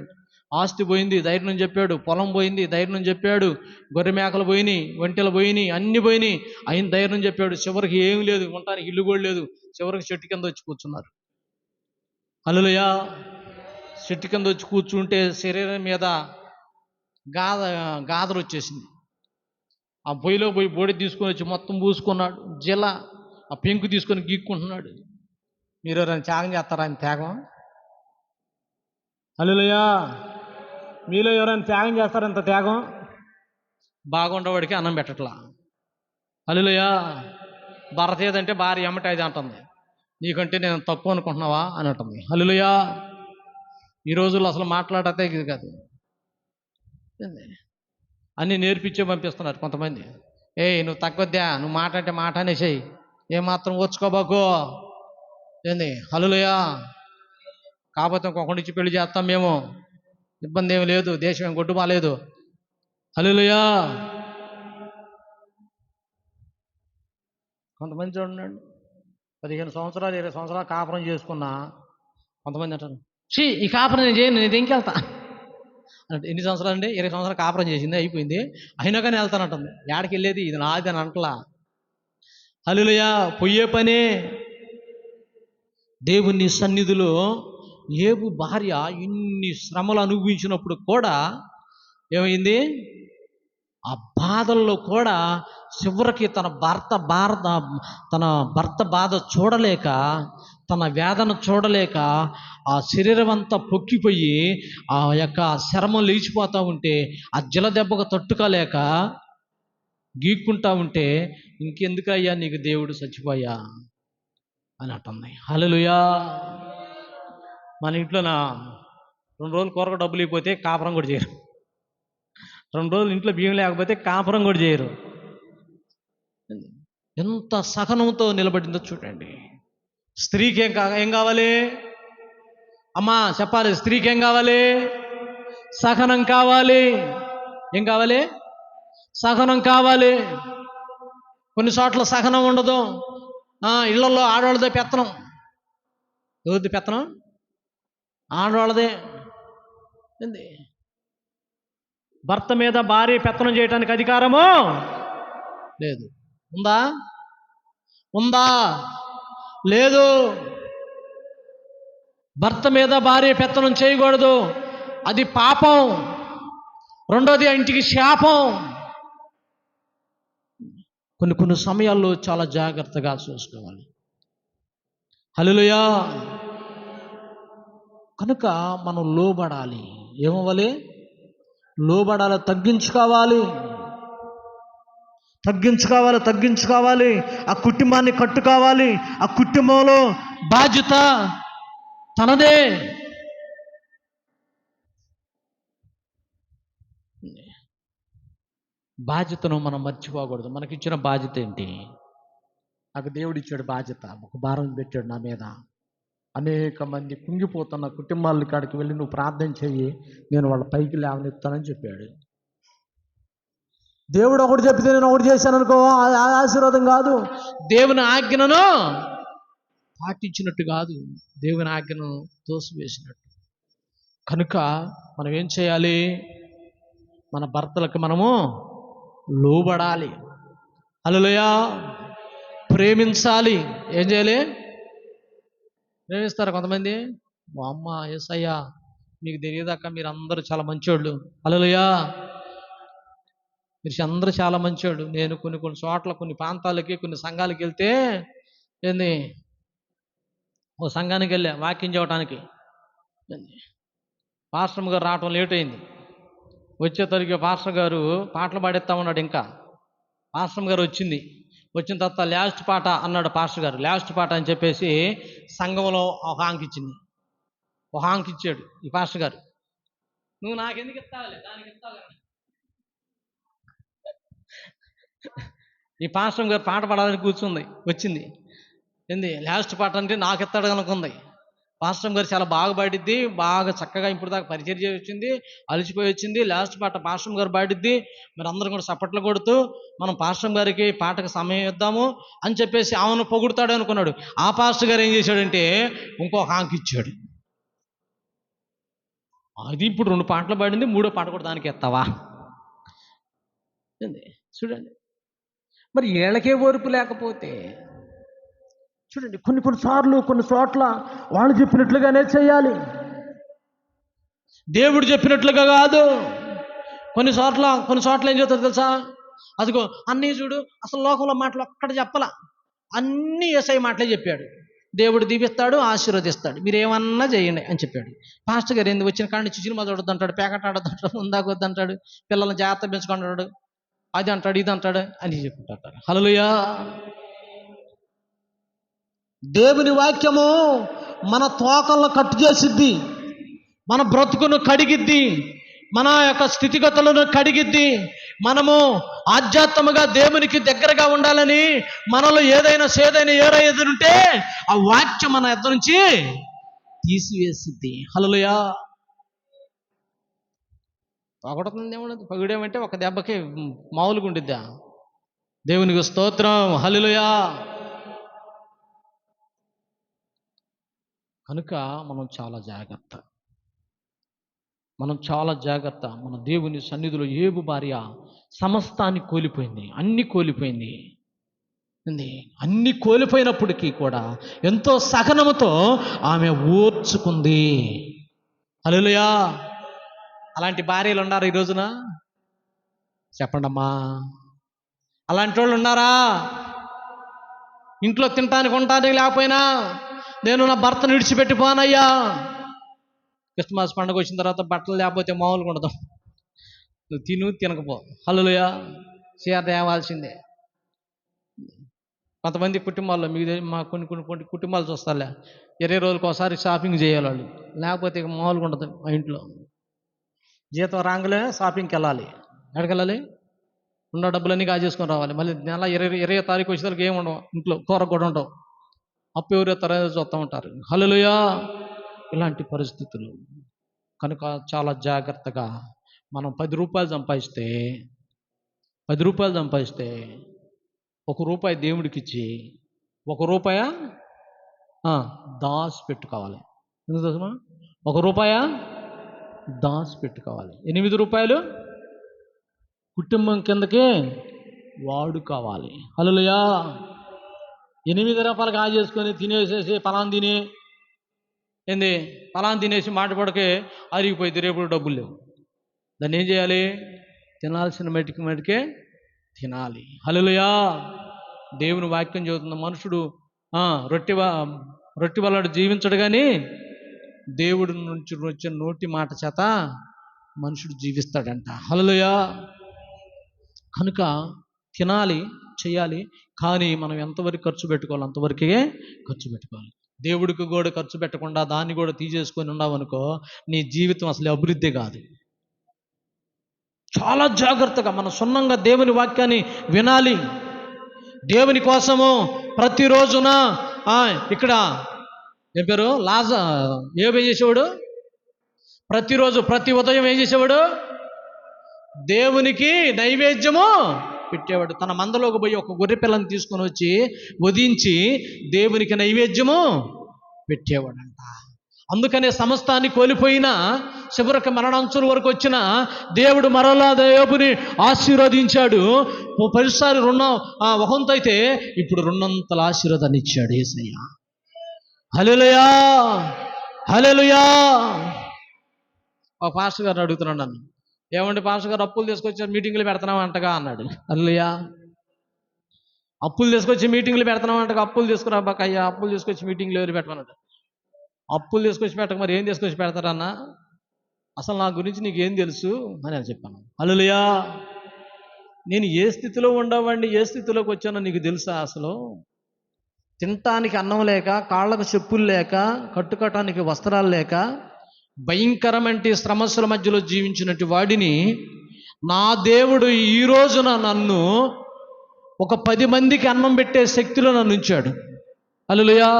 ఆస్తి పోయింది, ధైర్యం చెప్పాడు. పొలం పోయింది, ధైర్యం చెప్పాడు. గొర్రె మేకలు పోయినాయి, ఒంటెలు పోయినాయి, అన్ని పోయినాయి. ఆయన ధైర్యం చెప్పాడు. చివరికి ఏం లేదు, ఉండటానికి ఇల్లు కూడా లేదు. చివరికి చెట్టు కింద వచ్చి కూర్చున్నారు. హల్లెలూయా. చెట్టు కింద వచ్చి కూర్చుంటే శరీరం మీద గాదరు వచ్చేసింది. ఆ పొయ్యిలో పోయి బోడి తీసుకొని వచ్చి మొత్తం పూసుకున్నాడు. ఆ పెంకు తీసుకొని గీక్కుంటున్నాడు. మీరు ఎవరైనా త్యాగం చేస్తారా? ఆయన త్యాగం? హల్లెలూయా. మీలో ఎవరైనా త్యాగం చేస్తారంత త్యాగం? బాగుండవాడికి అన్నం పెట్టట్లా. హల్లెలూయా. భర్త ఏదంటే భార్య ఎమ్మట ఇది అంటుంది, నీకంటే నేను తప్పు అనుకుంటున్నావా అని అంటుంది. హల్లెలూయా. ఈ రోజుల్లో అసలు మాట్లాడతే ఇది కాదు, అన్నీ నేర్పించే పంపిస్తున్నారు కొంతమంది. నువ్వు తగ్గొద్దా, నువ్వు మాట అంటే మాట అనేసేయి, ఏమాత్రం ఓర్చుకోబాకు. ఏంది, హల్లెలూయా. కాకపోతే ఇంకొకటి ఇచ్చి పెళ్లి చేస్తాం మేము, ఇబ్బంది ఏమి లేదు, దేశం ఏం గొడ్డు బాలేదు. హల్లెలూయా. కొంతమంది చూడండి, 15 సంవత్సరాలు 20 సంవత్సరాలు కాపురం చేసుకున్నా కొంతమంది అంటారు, ఈ కాపురం నేను చేయను, నేను ఇంకెళ్తా అంటే. ఎన్ని సంవత్సరాలు అండి? 20 సంవత్సరాలు కాపురం చేసింది, అయిపోయింది. అయినా కానీ వెళ్తానంటుంది. ఏడకి వెళ్ళేది, ఇది నాది అని అంటలా. హల్లెలూయా. పొయ్యే పనే. దేవుని సన్నిధిలో యోబు భార్య ఇన్ని శ్రమలు అనుభవించినప్పుడు కూడా ఏమైంది? ఆ బాధల్లో కూడా చివరికి తన భర్త బాధ చూడలేక, తన వేదన చూడలేక, ఆ శరీరం అంతా పొక్కిపోయి ఆ యొక్క శరమం లేచిపోతూ ఉంటే, ఆ జల దెబ్బకు తట్టుకోలేక గీక్కుంటా ఉంటే, ఇంకెందుకయ్యా నీకు దేవుడు, చచ్చిపోయా అని అంటుంది. హల్లెలూయా. మన ఇంట్లో 2 రోజులు కూరకు డబ్బులు అయిపోతే కాపురం కూడా చేయరు. 2 రోజులు ఇంట్లో బియ్యం లేకపోతే కాపురం కూడా చేయరు. ఎంత సహనంతో నిలబడిందో చూడండి. స్త్రీకి ఏం కావాలి అమ్మా చెప్పాలి? స్త్రీకి ఏం కావాలి? సహనం కావాలి. ఏం కావాలి? సహనం కావాలి. కొన్ని చోట్ల సహనం ఉండదు. ఇళ్లలో ఆడవాళ్ళదే పెత్తనం. ఎవరిది పెత్తనం? ఆడవాళ్ళదే. ఏంది? భర్త మీద భార్య పెత్తనం చేయడానికి అధికారము లేదు. ఉందా? ఉందా? లేదు. భర్త మీద భార్య పెత్తనం చేయకూడదు, అది పాపం. రెండోది ఇంటికి శాపం. కొన్ని సమయాల్లో చాలా జాగ్రత్తగా చూసుకోవాలి. హల్లెలూయా. కనుక మనం లోబడాలి. ఏమవ్వాలి? లోబడాలి. తగ్గించుకోవాలి. ఆ కుటుంబాన్ని కట్టుకోవాలి. ఆ కుటుంబంలో బాధ్యత తనదే. బాధ్యతను మనం మర్చిపోకూడదు. మనకిచ్చిన బాధ్యత ఏంటి? నాకు దేవుడు ఇచ్చాడు బాధ్యత, ఒక భారం పెట్టాడు నా మీద. అనేక మంది కుంగిపోతున్న కుటుంబాల కాడికి వెళ్ళి నువ్వు ప్రార్థన చెయ్యి, నేను వాళ్ళ పైకి లేవనెత్తానని చెప్పాడు. దేవుడు ఒకటి చెప్పితే నేను ఒకటి చేశాను అనుకో, ఆశీర్వాదం కాదు. దేవుని ఆజ్ఞను పాటించినట్టు కాదు, దేవుని ఆజ్ఞను తోసివేసినట్టు. కనుక మనం ఏం చేయాలి? మన భర్తలకు మనము లోబడాలి. హల్లెలూయా. ప్రేమించాలి. ఏం చేయాలి? ప్రేమిస్తారు కొంతమంది. అమ్మ యేసయ్యా మీకు తెలియదాక మీరు అందరూ చాలా మంచోళ్ళు. హల్లెలూయా. మీరు అందరూ చాలా మంచోళ్ళు. నేను కొన్ని చోట్ల కొన్ని ప్రాంతాలకి కొన్ని సంఘాలకి వెళ్తే ఏంది, ఓ సంఘానికి వెళ్ళా వాక్యం చెప్పడానికి. పాస్టర్ గారు రావటం లేట్ అయింది. వచ్చేసరికి పాస్టర్ గారు పాటలు పాడేస్తా ఉన్నాడు. ఇంకా పాస్టర్ గారు వచ్చిన తర్వాత లాస్ట్ పాట అన్నాడు పాస్టర్ గారు. లాస్ట్ పాట అని చెప్పేసి సంఘంలో ఒక ఆంకిచ్చింది. ఒక ఆంకిచ్చాడు ఈ పాస్టర్ గారు. నువ్వు నాకెందుకు ఇస్తావులే, దానికి ఇస్తావు కదా. ఈ పాస్టర్ గారు పాట పాడాలని వచ్చింది. ఏంది లాస్ట్ పాట అంటే నాకు ఇస్తాడు కనుకుంది. పాస్టర్ గారు చాలా బాగా పాడిద్ది, బాగా చక్కగా ఇప్పుడు దాకా పరిచయం చేసి వచ్చింది, అలసిపోయి వచ్చింది. లాస్ట్ పాట పాస్టర్ గారు పాడిద్ది. మీరు అందరూ కూడా చప్పట్లు కొడుతూ మనం పాస్టర్ గారికి పాటకు సమయం ఇద్దాము అని చెప్పేసి ఆమెను పొగుడుతాడు అనుకున్నాడు. ఆ పాస్టర్ గారు ఏం చేశాడంటే ఇంకొక ఆంకి ఇచ్చాడు. అది ఇప్పుడు 2 పాటలు పాడింది, 3వ పాట కూడా దానికి ఎత్తావా? చూడండి, మరి ఏళ్ళకే ఓర్పు లేకపోతే చూడండి. కొన్ని చోట్ల వాళ్ళు చెప్పినట్లుగానే చేయాలి, దేవుడు చెప్పినట్లుగా కాదు. కొన్ని చోట్ల ఏం చేస్తారు తెలుసా? అదిగో అన్నీ చూడు, అసలు లోకంలో మాటలు ఒక్కడ చెప్పలా, అన్నీ యేసయ్య మాటలే చెప్పాడు. దేవుడు దీవిస్తాడు, ఆశీర్వదిస్తాడు, మీరు ఏమన్నా చేయండి అని చెప్పాడు. పాస్టర్ గారు ఎందుకు వచ్చిన కాడి నుంచి సినిమా చూడొద్దంటాడు, పేకట ఆడొద్దంటాడు, ముందాకొద్దంటాడు, పిల్లల్ని జాగ్రత్త పెంచుకుంటాడు, అది అంటాడు ఇది అంటాడు అని చెప్పుకుంటారు. హల్లెలూయా. దేవుని వాక్యము మన తోకలను కట్టు చేసిద్ది, మన బ్రతుకును కడిగిద్ది, మన యొక్క స్థితిగతులను కడిగిద్ది. మనము ఆధ్యాత్మగా దేవునికి దగ్గరగా ఉండాలని మనలో ఏదైనా ఏదైనా ఆ వాక్యం మన ఎద్ద నుంచి తీసివేసిద్ది. హల్లెలూయా. పొగడుతుంది ఏమన్నది, పొగిడేమంటే ఒక దెబ్బకి మామూలుగా ఉండిద్దా? దేవునికి స్తోత్రం. హల్లెలూయా. కనుక మనం చాలా జాగ్రత్త. మన దేవుని సన్నిధిలో ఏబు భార్య సమస్తాన్ని కోల్పోయింది, అన్ని కోల్పోయింది. అన్ని కోల్పోయినప్పటికీ కూడా ఎంతో సహనముతో ఆమె ఓర్చుకుంది. హల్లెలూయా. అలాంటి భార్యలు ఉన్నారు ఈ రోజున? చెప్పండమ్మా, అలాంటి వాళ్ళు ఉన్నారా? ఇంట్లో తినటానికి ఉండటానికి లేకపోయినా నేను నా భర్తను విడిచిపెట్టిపోనయ్యా. క్రిస్మస్ పండుగ వచ్చిన తర్వాత బట్టలు లేకపోతే మామూలుగా ఉండదు, నువ్వు తినకపో. హల్లెలూయా. చీర తేవాల్సిందే. కొంతమంది కుటుంబాల్లో మా కొన్ని కుటుంబాలు చూస్తాలే, 20 రోజులకు ఒకసారి షాపింగ్ చేయాలి వాళ్ళు, లేకపోతే ఇక మామూలుగా ఉండదు. మా ఇంట్లో జీతం రాగానే షాపింగ్కి వెళ్ళాలి. ఎక్కడికి వెళ్ళాలి? ఉన్న డబ్బులన్నీ కాజేసుకొని రావాలి. మళ్ళీ నెల 20 తారీఖు వచ్చేసరికి ఏమి ఉండవు, ఇంట్లో కూర కూడా ఉండవు. అప్పు ఎవరు ఎత్తారో చూస్తూ ఉంటారు. హల్లెలూయా. ఇలాంటి పరిస్థితులు కనుక చాలా జాగ్రత్తగా మనం 10 రూపాయలు సంపాదిస్తే 10 రూపాయలు సంపాదిస్తే 1 రూపాయి దేవుడికి ఇచ్చి 1 రూపాయ దాచి పెట్టుకోవాలి. ఎందుకు తెలుసా? 1 రూపాయ దాచి పెట్టుకోవాలి. 8 రూపాయలు కుటుంబం కిందకి వాడుకోవాలి. హల్లెలూయా. 8 రూపాయలు కాజేసుకొని తినేసేసి పలాన్ తినేసి మాట పడకే అరిగిపోయింది, రేపు డబ్బులు లేవు. దాన్ని ఏం చేయాలి? తినాల్సిన మటుకే తినాలి. హల్లెలూయా. దేవుని వాక్యం చెబుతున్న మనుషుడు రొట్టె వల్ల జీవించడు కానీ దేవుడి నుంచి వచ్చిన నోటి మాట చేత మనుషుడు జీవిస్తాడంట. హల్లెలూయా. కనుక తినాలి, చేయాలి, కానీ మనం ఎంతవరకు ఖర్చు పెట్టుకోవాలి అంతవరకే ఖర్చు పెట్టుకోవాలి. దేవుడికి కూడా ఖర్చు పెట్టకుండా దాన్ని కూడా తీసేసుకొని ఉన్నావనుకో, నీ జీవితం అసలు అభివృద్ధి కాదు. చాలా జాగ్రత్తగా మనం సున్నంగా దేవుని వాక్యాన్ని వినాలి. దేవుని కోసము ప్రతిరోజున ఇక్కడ ఏం పేరు ఏం చేసేవాడు? ప్రతిరోజు ప్రతి ఉదయం ఏం చేసేవాడు? దేవునికి నైవేద్యము పెట్టేవాడు. తన మందలోకి పోయి ఒక గొర్రె పిల్లని తీసుకొని వచ్చి వధించి దేవునికి నైవేద్యము పెట్టేవాడంట. అందుకనే సమస్తాన్ని కోల్పోయినా చివరికి మరణాంచుల వరకు వచ్చిన దేవుడు మరలా యోబుని ఆశీర్వదించాడు. 10 100 అయితే ఇప్పుడు 200 ఆశీర్వాదాన్ని ఇచ్చాడు యేసయ్య. హల్లెలూయా. హల్లెలూయా. ఒక పాస్టర్ గారిని అడుగుతున్నాడు నన్ను, ఏమంటే పాస్టర్ గారు అప్పులు తీసుకొచ్చి మీటింగ్లు పెడుతున్నాం అంటగా అన్నాడు. హల్లెలూయా. అప్పులు తీసుకొచ్చి మీటింగ్లు పెడుతున్నాం అంటగా. అప్పులు తీసుకురా బాకయ్యా, అప్పులు తీసుకొచ్చి మీటింగ్లు ఎవరు పెట్టమన్నాడు. అప్పులు తీసుకొచ్చి పెట్టక మరి ఏం తీసుకొచ్చి పెడతారన్నా? అసలు నా గురించి నీకు ఏం తెలుసు అని చెప్పాను. హల్లెలూయా. నేను ఏ స్థితిలో ఉండవండి, ఏ స్థితిలోకి వచ్చానో నీకు తెలుసా? అసలు తినటానికి అన్నం లేక, కాళ్ళకు చెప్పులు లేక, కట్టుకోవటానికి వస్త్రాలు లేక, భయంకరమైన శ్రమస్సుల మధ్యలో జీవించినట్టు వాడిని నా దేవుడు ఈ రోజున నన్ను ఒక 10 మందికి అన్నం పెట్టే శక్తిలో నన్ను ఉంచాడు. హల్లెలూయా.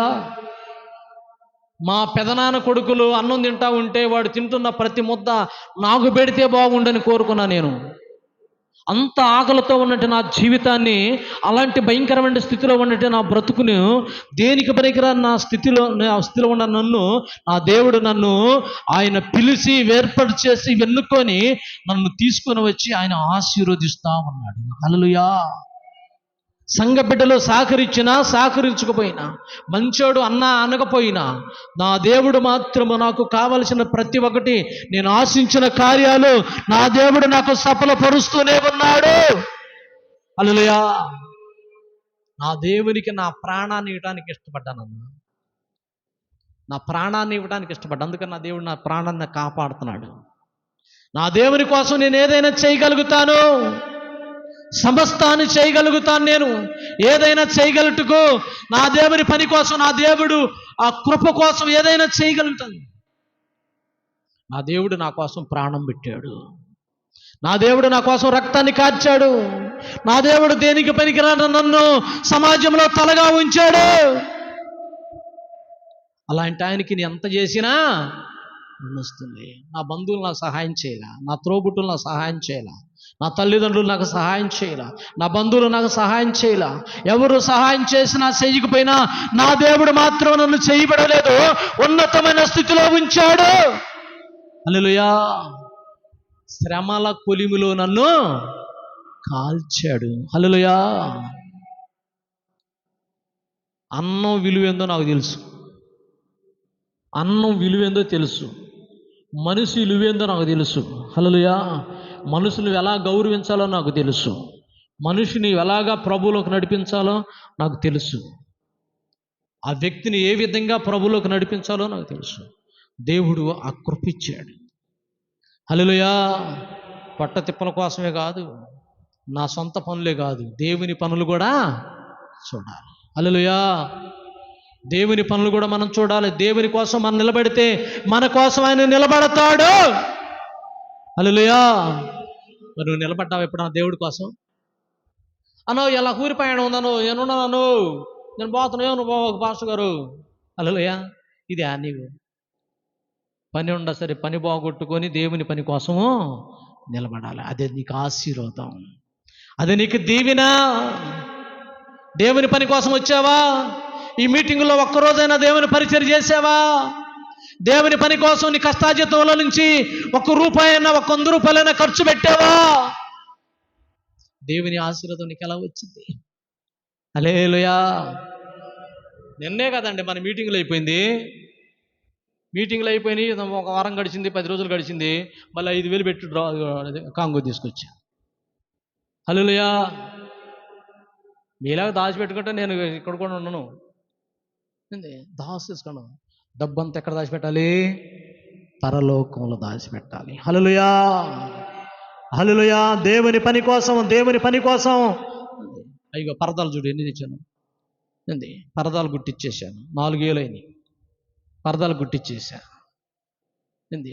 మా పెదనాన్న కొడుకులు అన్నం తింటా ఉంటే వాడు తింటున్న ప్రతి ముద్ద నాకు పెడితే బాగుండని కోరుకున్నా. నేను అంత ఆకలితో ఉన్నట్టు నా జీవితాన్ని, అలాంటి భయంకరమైన స్థితిలో ఉన్నట్టు నా బ్రతుకును, దేనికి పనికిరాని నా స్థితిలో ఉన్న నన్ను నా దేవుడు నన్ను ఆయన పిలిచి వేర్పాటు చేసి వెన్నుకొని నన్ను తీసుకొని వచ్చి ఆయన ఆశీర్వదిస్తా ఉన్నాడు. హల్లెలూయా. సంఘ బిడ్డలు సహకరించినా సహకరించకపోయినా, మంచోడు అన్నా అనకపోయినా, నా దేవుడు మాత్రము నాకు కావలసిన ప్రతి ఒక్కటి, నేను ఆశించిన కార్యాలు నా దేవుడు నాకు సఫలపరుస్తూనే ఉన్నాడు. హల్లెలూయా. నా దేవునికి నా ప్రాణాన్ని ఇవ్వడానికి ఇష్టపడ్డానన్నా. నా ప్రాణాన్ని ఇవ్వడానికి ఇష్టపడ్డా. అందుకని నా దేవుడు నా ప్రాణాన్ని కాపాడుతున్నాడు. నా దేవుని కోసం నేను ఏదైనా చేయగలుగుతాను, సమస్తాన్ని చేయగలుగుతాను. నేను ఏదైనా చేయగలుగుటకు నా దేవుని పని కోసం, నా దేవుడు ఆ కృప కోసం ఏదైనా చేయగలుగుతాను. నా దేవుడు నా కోసం ప్రాణం పెట్టాడు. నా దేవుడు నా కోసం రక్తాన్ని కార్చాడు. నా దేవుడు దేనికి పనికిరాని నన్ను సమాజంలో తలగా ఉంచాడు. అలాంటి ఆయనకి నేను ఎంత చేసినా వస్తుంది. నా బంధువులు నాకు సహాయం చేయాల, నా తోబుట్టులు నాకు సహాయం చేయాల, నా తల్లిదండ్రులు నాకు సహాయం చేయాల, నా బంధువులు నాకు సహాయం చేయాల. ఎవరు సహాయం చేసినా చేయకపోయినా నా దేవుడు మాత్రం నన్ను చేయబడలేదు, ఉన్నతమైన స్థితిలో ఉంచాడు. హల్లెలూయా. శ్రమల కొలిమిలో నన్ను కాల్చాడు. హల్లెలూయా. అన్నం విలువేందో నాకు తెలుసు, అన్నం విలువేందో తెలుసు, మనిషి విలువేందో నాకు తెలుసు. హల్లెలూయా. మనుషులు ఎలా గౌరవించాలో నాకు తెలుసు, మనిషిని ఎలాగా ప్రభువులోకి నడిపించాలో నాకు తెలుసు, ఆ వ్యక్తిని ఏ విధంగా ప్రభువులోకి నడిపించాలో నాకు తెలుసు. దేవుడు ఆ కృప ఇచ్చాడు. హల్లెలూయా. పొట్ట తిప్పల కోసమే కాదు, నా సొంత పనులే కాదు, దేవుని పనులు కూడా చూడాలి. హల్లెలూయా. దేవుని పనులు కూడా మనం చూడాలి. దేవుని కోసం మనం నిలబడితే మన కోసం ఆయన నిలబడతాడు. హల్లెలూయా. మరి నువ్వు నిలబడ్డావు ఎప్పుడన్నా దేవుడి కోసం? అన్నావు ఎలా ఊరి ప్రయాణం ఉందను, నేనున్నాను, నేను పోతున్నావు, నువ్వు పోవు పాస్టర్ గారు. హల్లెలూయా. ఇది నీకు పని ఉండ సరే, పని బాగొట్టుకొని దేవుని పని కోసము నిలబడాలి. అదే నీకు ఆశీర్వాదం, అదే నీకు దీవెన. దేవుని పని కోసం వచ్చావా? ఈ మీటింగులో ఒక్కరోజైనా దేవుని పరిచయం చేసావా? దేవుని పని కోసం నీ కష్టాజీతంలో నుంచి ₹1 ₹100 ఖర్చు పెట్టావా? దేవుని ఆశీర్వాదం నీకు ఎలా వచ్చింది? హల్లెలూయా. నిన్నే కదండి మన మీటింగులు అయిపోయింది. మీటింగ్లు అయిపోయినాయి, ఒక వారం గడిచింది, 10 రోజులు గడిచింది, మళ్ళీ 5,000 పెట్టి కాంగో తీసుకొచ్చా. హల్లెలూయా. మీలాగా దాచిపెట్టుకుంటే నేను ఇక్కడ కూడా ఉన్నాను. దాచేసుకోను. డబ్బంతా ఎక్కడ దాచిపెట్టాలి? పరలోకంలో దాచిపెట్టాలి. హల్లెలూయా. హల్లెలూయా. దేవుని పని కోసం, దేవుని పని కోసం. అయ్యో పరదాలు చూడు ఎన్ని తెచ్చాను. పరదాలు గుట్టిచ్చేసాను, 4 ఏళ్ళు అయినాయి. పరదాలు గుట్టిచ్చేసా.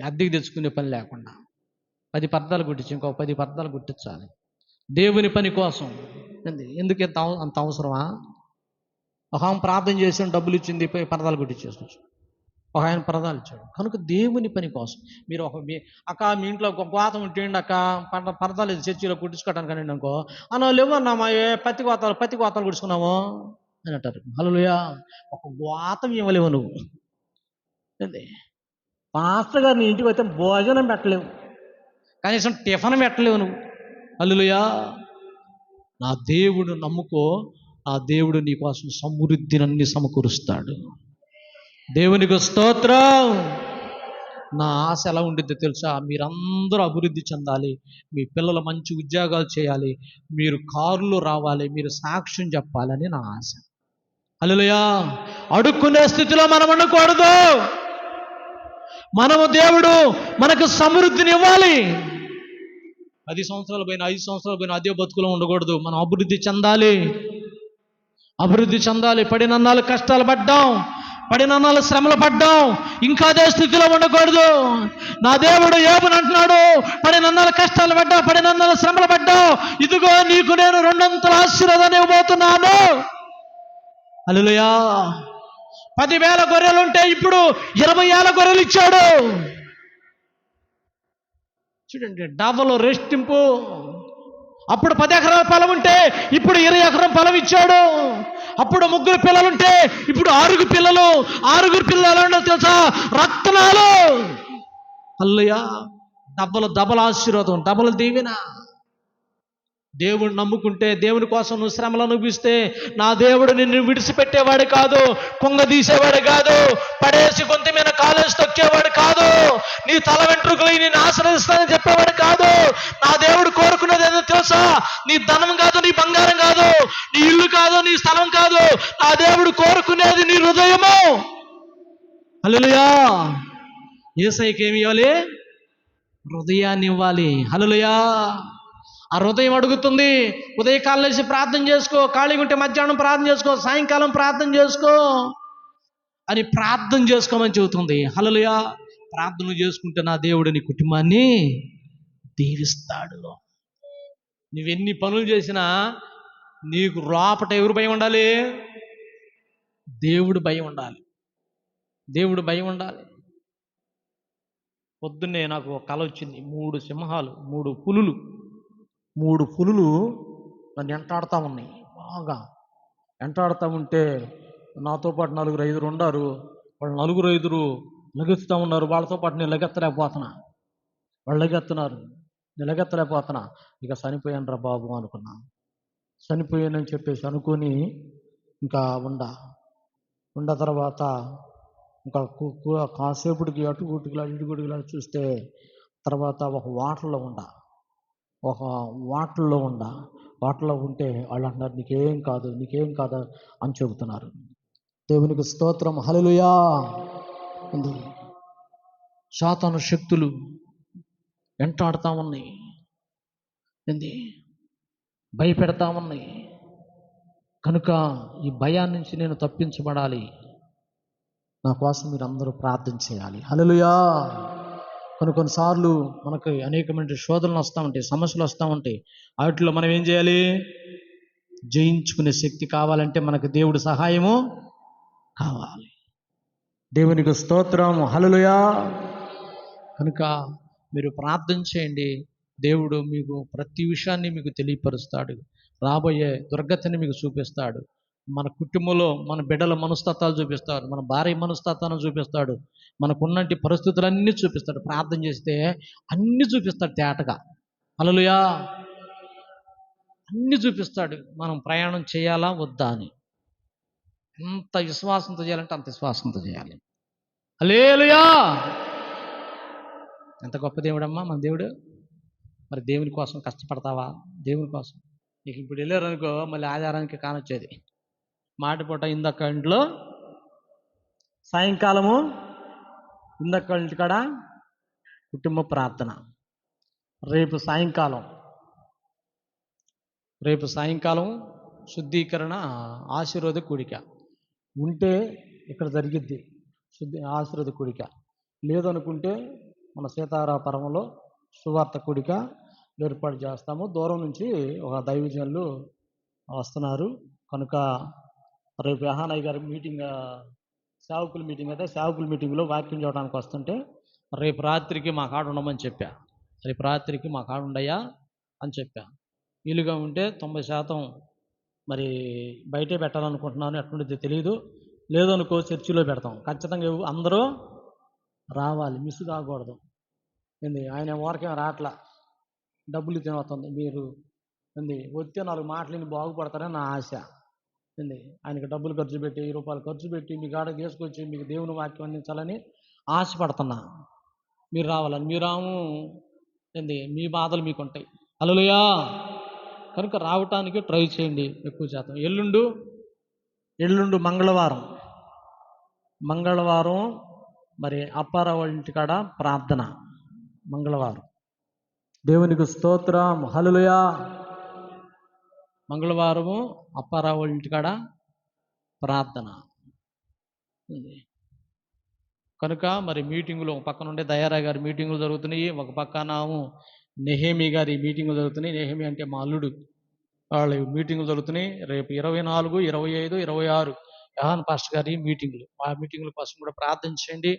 అద్దెకి తెచ్చుకునే పని లేకుండా 10 పరదాలు గుట్టించి ఇంకో 10 పరదాలు గుట్టించాలి దేవుని పని కోసం. ఎందుకు అంత అవసరమా? ఒక ఆమె ప్రార్థన చేసాను, డబ్బులు ఇచ్చింది, పరదాలు గుట్టించేసుకోవచ్చు. ఒక ఆయన పరదాలు ఇచ్చాడు. కనుక దేవుని పని కోసం మీరు అక్క మీ ఇంట్లో ఒక గోతం ఉంటేండి అక్క, పరదాలు చర్చిలో కుట్టించుకోవడానికి అని అనుకో, అన్న లేవన్నా మా పత్తి గోతాలు కుడుచుకున్నాము అని అంటారు. హల్లెలూయా. ఒక గోతం ఇవ్వలేవు నువ్వు. పాస్టర్ గారు నీ ఇంటికి అయితే భోజనం పెట్టలేవు, కనీసం టిఫిన్ పెట్టలేవు నువ్వు. హల్లెలూయా. నా దేవుడు నమ్ముకో, ఆ దేవుడు నీ కోసం సమృద్ధినన్ని సమకూరుస్తాడు. దేవునికి స్తోత్రం. నా ఆశ ఎలా ఉండిద్దో తెలుసా? మీరందరూ అభివృద్ధి చెందాలి, మీ పిల్లలు మంచి ఉద్యోగాలు చేయాలి, మీరు కారులో రావాలి, మీరు సాక్ష్యం చెప్పాలని నా ఆశ. హల్లెలూయా. అడుక్కునే స్థితిలో మనం ఉండకూడదు. మనము దేవుడు మనకు సమృద్ధిని ఇవ్వాలి. 10 సంవత్సరాలు పోయినా 5 సంవత్సరాలు పోయినా అదే బతుకులో ఉండకూడదు. మనం అభివృద్ధి చెందాలి, అభివృద్ధి చెందాలి. పడినన్నాళ్ళు కష్టాలు పడ్డాం, పడినన్నాళ్ళు శ్రమలు పడ్డాం, ఇంకా అదే స్థితిలో ఉండకూడదు. నా దేవుడు యోబుని అంటున్నాడు, పడినన్నాళ్ళు కష్టాలు పడ్డా, పడినన్నాళ్ళు శ్రమలు పడ్డా, ఇదిగో నీకు నేను 200 ఆశీర్వాదాన్ని ఇవ్వబోతున్నాను. హల్లెలూయా. 10,000 గొర్రెలు ఉంటే ఇప్పుడు 20,000 గొర్రెలు ఇచ్చాడు. చూడండి, డబల్ రెట్టింపు. అప్పుడు 10 ఎకరాల పొలం ఉంటే ఇప్పుడు 20 ఎకరం పొలం ఇచ్చాడు. అప్పుడు 3 పిల్లలుంటే ఇప్పుడు 6 పిల్లలు. 6 పిల్లలు తెలుసా? రత్నాలు. హల్లెలూయా. డబల్ ఆశీర్వాదం, డబల్ దీవెన. దేవుడు నమ్ముకుంటే, దేవుని కోసం నువ్వు శ్రమలు అనుభవిస్తే, నా దేవుడు నిన్ను విడిచిపెట్టేవాడు కాదు, కుంగదీసేవాడు కాదు, పడేసి గొంతు మీద కాలేసి తొక్కేవాడు కాదు, నీ తల వెంట్రుకలు నేను ఆశ్రయిస్తానని చెప్పేవాడు కాదు. నా దేవుడు కోరుకున్నది ఏదో తెలుసా? నీ ధనం కాదు, నీ బంగారం కాదు, నీ ఇల్లు కాదు, నీ స్థలం కాదు. నా దేవుడు కోరుకునేది నీ హృదయము. హల్లెలూయా. యేసయ్యకి ఏమి ఇవ్వాలి? హృదయాన్ని ఇవ్వాలి. హల్లెలూయా. ఆ హృదయం అడుగుతుంది. ఉదయకాలం లేచి ప్రార్థన చేసుకో, ఖాళీగా ఉంటే మధ్యాహ్నం ప్రార్థన చేసుకో, సాయంకాలం ప్రార్థన చేసుకో అని ప్రార్థన చేసుకోమని చెబుతుంది. హల్లెలూయా. ప్రార్థన చేసుకుంటే నా దేవుడు నీ కుటుంబాన్ని దీవిస్తాడు. నువ్వెన్ని పనులు చేసినా నీకు లోపట ఎవరు భయం ఉండాలి? దేవుడు భయం ఉండాలి, దేవుడు భయం ఉండాలి. పొద్దున్నే నాకు ఒక కల వచ్చింది. 3 సింహాలు, 3 పులులు నన్ను వెంటాడుతూ ఉన్నాయి. బాగా వెంటాడుతూ ఉంటే నాతో పాటు 4-5 ఉన్నారు. వాళ్ళు 4-5 లెగెత్తుతూ ఉన్నారు. వాళ్ళతో పాటు నేను లెగెత్తలేకపోతున్నా. వాళ్ళు లెగెత్తున్నారు, నేను లెగెత్తలేకపోతున్నా. ఇక చనిపోయాను రా బాబు అనుకున్నా. చనిపోయానని చెప్పేసి అనుకొని ఇంకా ఉండ తర్వాత ఇంకా కాసేపుడికి ఇటుగుడిలా చూస్తే తర్వాత ఒక వాటర్లో ఉంటే వాళ్ళు అంటున్నారు, నీకేం కాదు అని చెబుతున్నారు. దేవునికి స్తోత్రం. హల్లెలూయా. సాతాను శక్తులు వెంటాడుతూ ఉన్నాయి, భయపెడతా ఉన్నాయి. కనుక ఈ భయాన్ని నుంచి నేను తప్పించబడాలి. నా కోసం మీరు అందరూ ప్రార్థన చేయాలి. హల్లెలూయా. కొన్నిసార్లు మనకు అనేకమైన శోధనలు వస్తూ ఉంటాయి, సమస్యలు వస్తూ ఉంటాయి. వాటిలో మనం ఏం చేయాలి? జయించుకునే శక్తి కావాలంటే మనకు దేవుడి సహాయము కావాలి. దేవునికి స్తోత్రం, హల్లెలూయా. కనుక మీరు ప్రార్థన చేయండి. దేవుడు మీకు ప్రతి విషయాన్ని మీకు తెలియపరుస్తాడు. రాబోయే దుర్గతిని మీకు చూపిస్తాడు. మన కుటుంబంలో మన బిడ్డల మనస్తత్వాలు చూపిస్తాడు, మన భార్య మనస్తత్వాన్ని చూపిస్తాడు, మనకున్నటి పరిస్థితులన్నీ చూపిస్తాడు. ప్రార్థన చేస్తే అన్నీ చూపిస్తాడు తేటగా. హల్లెలూయా. అన్నీ చూపిస్తాడు. మనం ప్రయాణం చేయాలా వద్దా అని. ఎంత విశ్వాసంతో చేయాలంటే అంత విశ్వాసంతో చేయాలి. హల్లెలూయా. ఎంత గొప్ప దేవుడమ్మా మన దేవుడు. మరి దేవుని కోసం కష్టపడతావా? దేవుని కోసం నీకు ఇప్పుడు వెళ్ళారనుకో, మళ్ళీ ఆధారానికి కానొచ్చేది. మాటిపూట ఇందక్క ఇంట్లో, సాయంకాలము ఇందక్క ఇంటి కాడ కుటుంబ ప్రార్థన. రేపు సాయంకాలం శుద్ధీకరణ ఆశీర్వాద కూడిక ఉంటే ఇక్కడ జరిగిద్ది. ఆశీర్వాద కూడిక లేదనుకుంటే మన సీతారాపురంలో సువార్త కూడిక ఏర్పాటు చేస్తాము. దూరం నుంచి ఒక దైవజనులు వస్తున్నారు కనుక రేపు యహానయ్య గారి మీటింగ్, సేవకుల మీటింగ్ అయితే సేవకుల మీటింగ్లో వాక్యం చూడడానికి వస్తుంటే రేపు రాత్రికి మా కాడ ఉండమని చెప్పా. రేపు రాత్రికి మా కాడ ఉండయ్యా అని చెప్పా. వీలుగా ఉంటే 90% మరి బయటే పెట్టాలనుకుంటున్నాను, ఎట్లుండితే తెలియదు. లేదనుకో చర్చిలో పెడతాం. ఖచ్చితంగా అందరూ రావాలి, మిస్ కాకూడదు. ఏంది ఆయన ఊరికేం రాట్లా, డబ్బులు తినవుతుంది. మీరు ఏంది వచ్చే 4 మాటలని బాగుపడతారని నా ఆశ. ఏంది ఆయనకి డబ్బులు ఖర్చు పెట్టి, 1000 రూపాయలు ఖర్చు పెట్టి మీ కాడ తీసుకొచ్చి మీకు దేవుని వాక్యం అందించాలని ఆశపడుతున్నా. మీరు రావాలని. మీ రాము ఏంది మీ బాధలు మీకు ఉంటాయి. హల్లెలూయా. కనుక రావటానికి ట్రై చేయండి ఎక్కువ శాతం. ఎల్లుండు మంగళవారం మరి అప్పారావు వాళ్ళ ఇంటికాడ ప్రార్థన. మంగళవారం. దేవునికి స్తోత్రం, హల్లెలూయా. మంగళవారము అప్పారావు వాళ్ళ ఇంటికాడ ప్రార్థన. కనుక మరి మీటింగులు ఒక పక్కన ఉండే దయారా గారి మీటింగులు జరుగుతున్నాయి, ఒక పక్కన నెహేమి గారి మీటింగులు జరుగుతున్నాయి. నెహేమి అంటే మా అల్లుడు, వాళ్ళ మీటింగులు జరుగుతున్నాయి. రేపు 24, 25, 26 యోహాన్ పాస్టర్ గారి మీటింగులు. ఆ మీటింగుల కోసం కూడా ప్రార్థన చేయండి.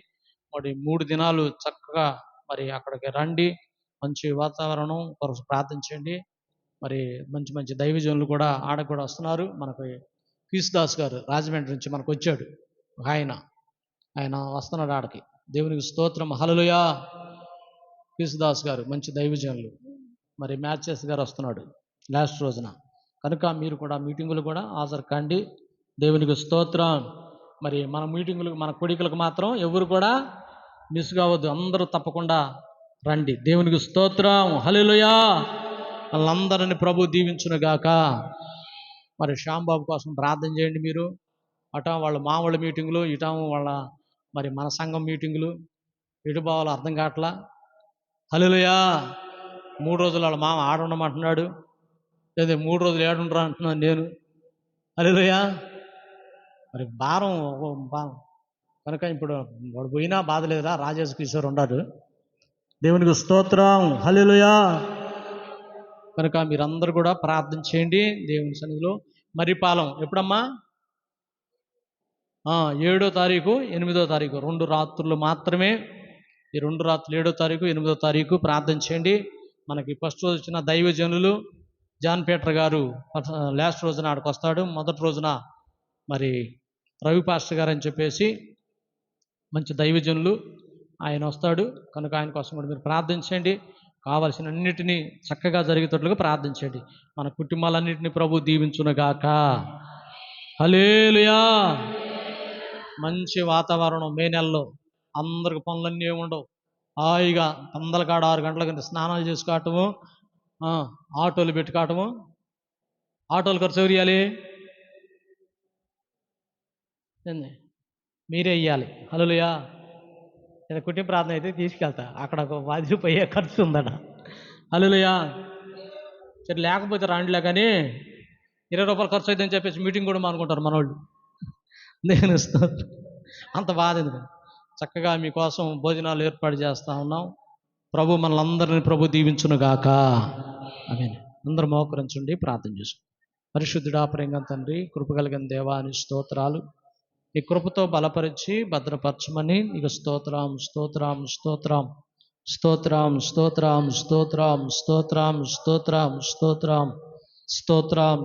మరి 3 దినాలు చక్కగా మరి అక్కడికి రండి. మంచి వాతావరణం కొరకు ప్రార్థన చేయండి. మరి మంచి మంచి దైవజనులు కూడా ఆడకు కూడా వస్తున్నారు. మనకు కీసుదాస్ గారు రాజమండ్రి నుంచి మనకు వచ్చాడు. ఆయన వస్తున్నాడు ఆడకి. దేవునికి స్తోత్రం, హల్లెలూయా. కీసుదాస్ గారు మంచి దైవజనులు. మరి మ్యాచెస్ గారు వస్తున్నాడు లాస్ట్ రోజున. కనుక మీరు కూడా మీటింగులు కూడా హాజరు కండి. దేవునికి స్తోత్రం. మరి మన మీటింగులకు, మన కొడికలకు మాత్రం ఎవరు కూడా మిస్ కావద్దు. అందరూ తప్పకుండా రండి. దేవునికి స్తోత్రం, హల్లెలూయా. వాళ్ళందరిని ప్రభు దీవించునుగాక. మరి శ్యాంబాబు కోసం ప్రార్థన చేయండి. మీరు అటా వాళ్ళ మామూలు మీటింగులు, ఇటా వాళ్ళ మరి మన సంఘం మీటింగులు, ఎటు పోవాలో అర్థం కావట్లా. హల్లెలూయా. 3 రోజులు వాళ్ళ మామ ఆడుండమంటున్నాడు, లేదా 3 రోజులు ఏడుండ్రా అంటున్నాను నేను. హల్లెలూయా. మరి భారం కనుక ఇప్పుడు వాడు పోయినా బాధ లేదురా, రాజేష్ కిషోర్ ఉన్నాడు. దేవునికి స్తోత్రం, హల్లెలూయా. కనుక మీరందరూ కూడా ప్రార్థన చేయండి దేవుని సన్నిధిలో. మర్రిపాలెం ఎప్పుడమ్మా? 7వ తారీఖు, 8వ తారీఖు 2 రాత్రులు మాత్రమే. ఈ 2 రాత్రులు 7వ తారీఖు, 8వ తారీఖు ప్రార్థన చేయండి. మనకి ఫస్ట్ రోజు వచ్చిన దైవజనులు జాన్ పీటర్ గారు లాస్ట్ రోజున ఆడికి వస్తాడు. మొదటి రోజున మరి రవి పాస్టర్ గారు అని చెప్పేసి మంచి దైవజనులు ఆయన వస్తాడు. కనుక ఆయన కోసం కూడా మీరు ప్రార్థించండి. కావలసిన అన్నిటినీ చక్కగా జరిగేటట్లుగా ప్రార్థించండి. మన కుటుంబాలన్నింటినీ ప్రభు దీవించునుగాక. హల్లెలూయా. మంచి వాతావరణం. మే నెలలో అందరికి పనులన్నీ ఏముండవు. హాయిగా పందల కాడ 6 గంటల కింద స్నానాలు చేసుకోవటము, ఆటోలు పెట్టుకోవటము. ఆటోలు ఖర్చు ఎవరు ఇవ్వాలి? మీరే ఇవ్వాలి. హల్లెలూయా. నేను కుటుంబ ప్రార్థన అయితే తీసుకెళ్తా, అక్కడ ఒక 10 రూపాయలు ఖర్చు ఉందట. హల్లెలూయా. సరే లేకపోతే రాండిలే, కానీ 20 రూపాయలు ఖర్చు అవుతుందని చెప్పేసి మీటింగ్ కూడా మానుకుంటారు మనోళ్ళు. నేను అంత బాధ ఎందుకు. చక్కగా మీకోసం భోజనాలు ఏర్పాటు చేస్తూ ఉన్నాం. ప్రభు మనలందరిని ప్రభు దీవించునుగాక. ఆమేన్. అందరూ మోకరించండి, ప్రార్థన చేసుకుందాం. పరిశుద్ధుడా, ప్రేమ తండ్రి, కృప కలిగిన దేవా నీ స్తోత్రాలు. నీ కృపతో బలపరిచి భద్రపరచమని నీకు స్తోత్రం స్తోత్రం స్తోత్రం స్తోత్రం స్తోత్రం స్తోత్రం స్తోత్రం స్తోత్రం స్తోత్రం స్తోత్రం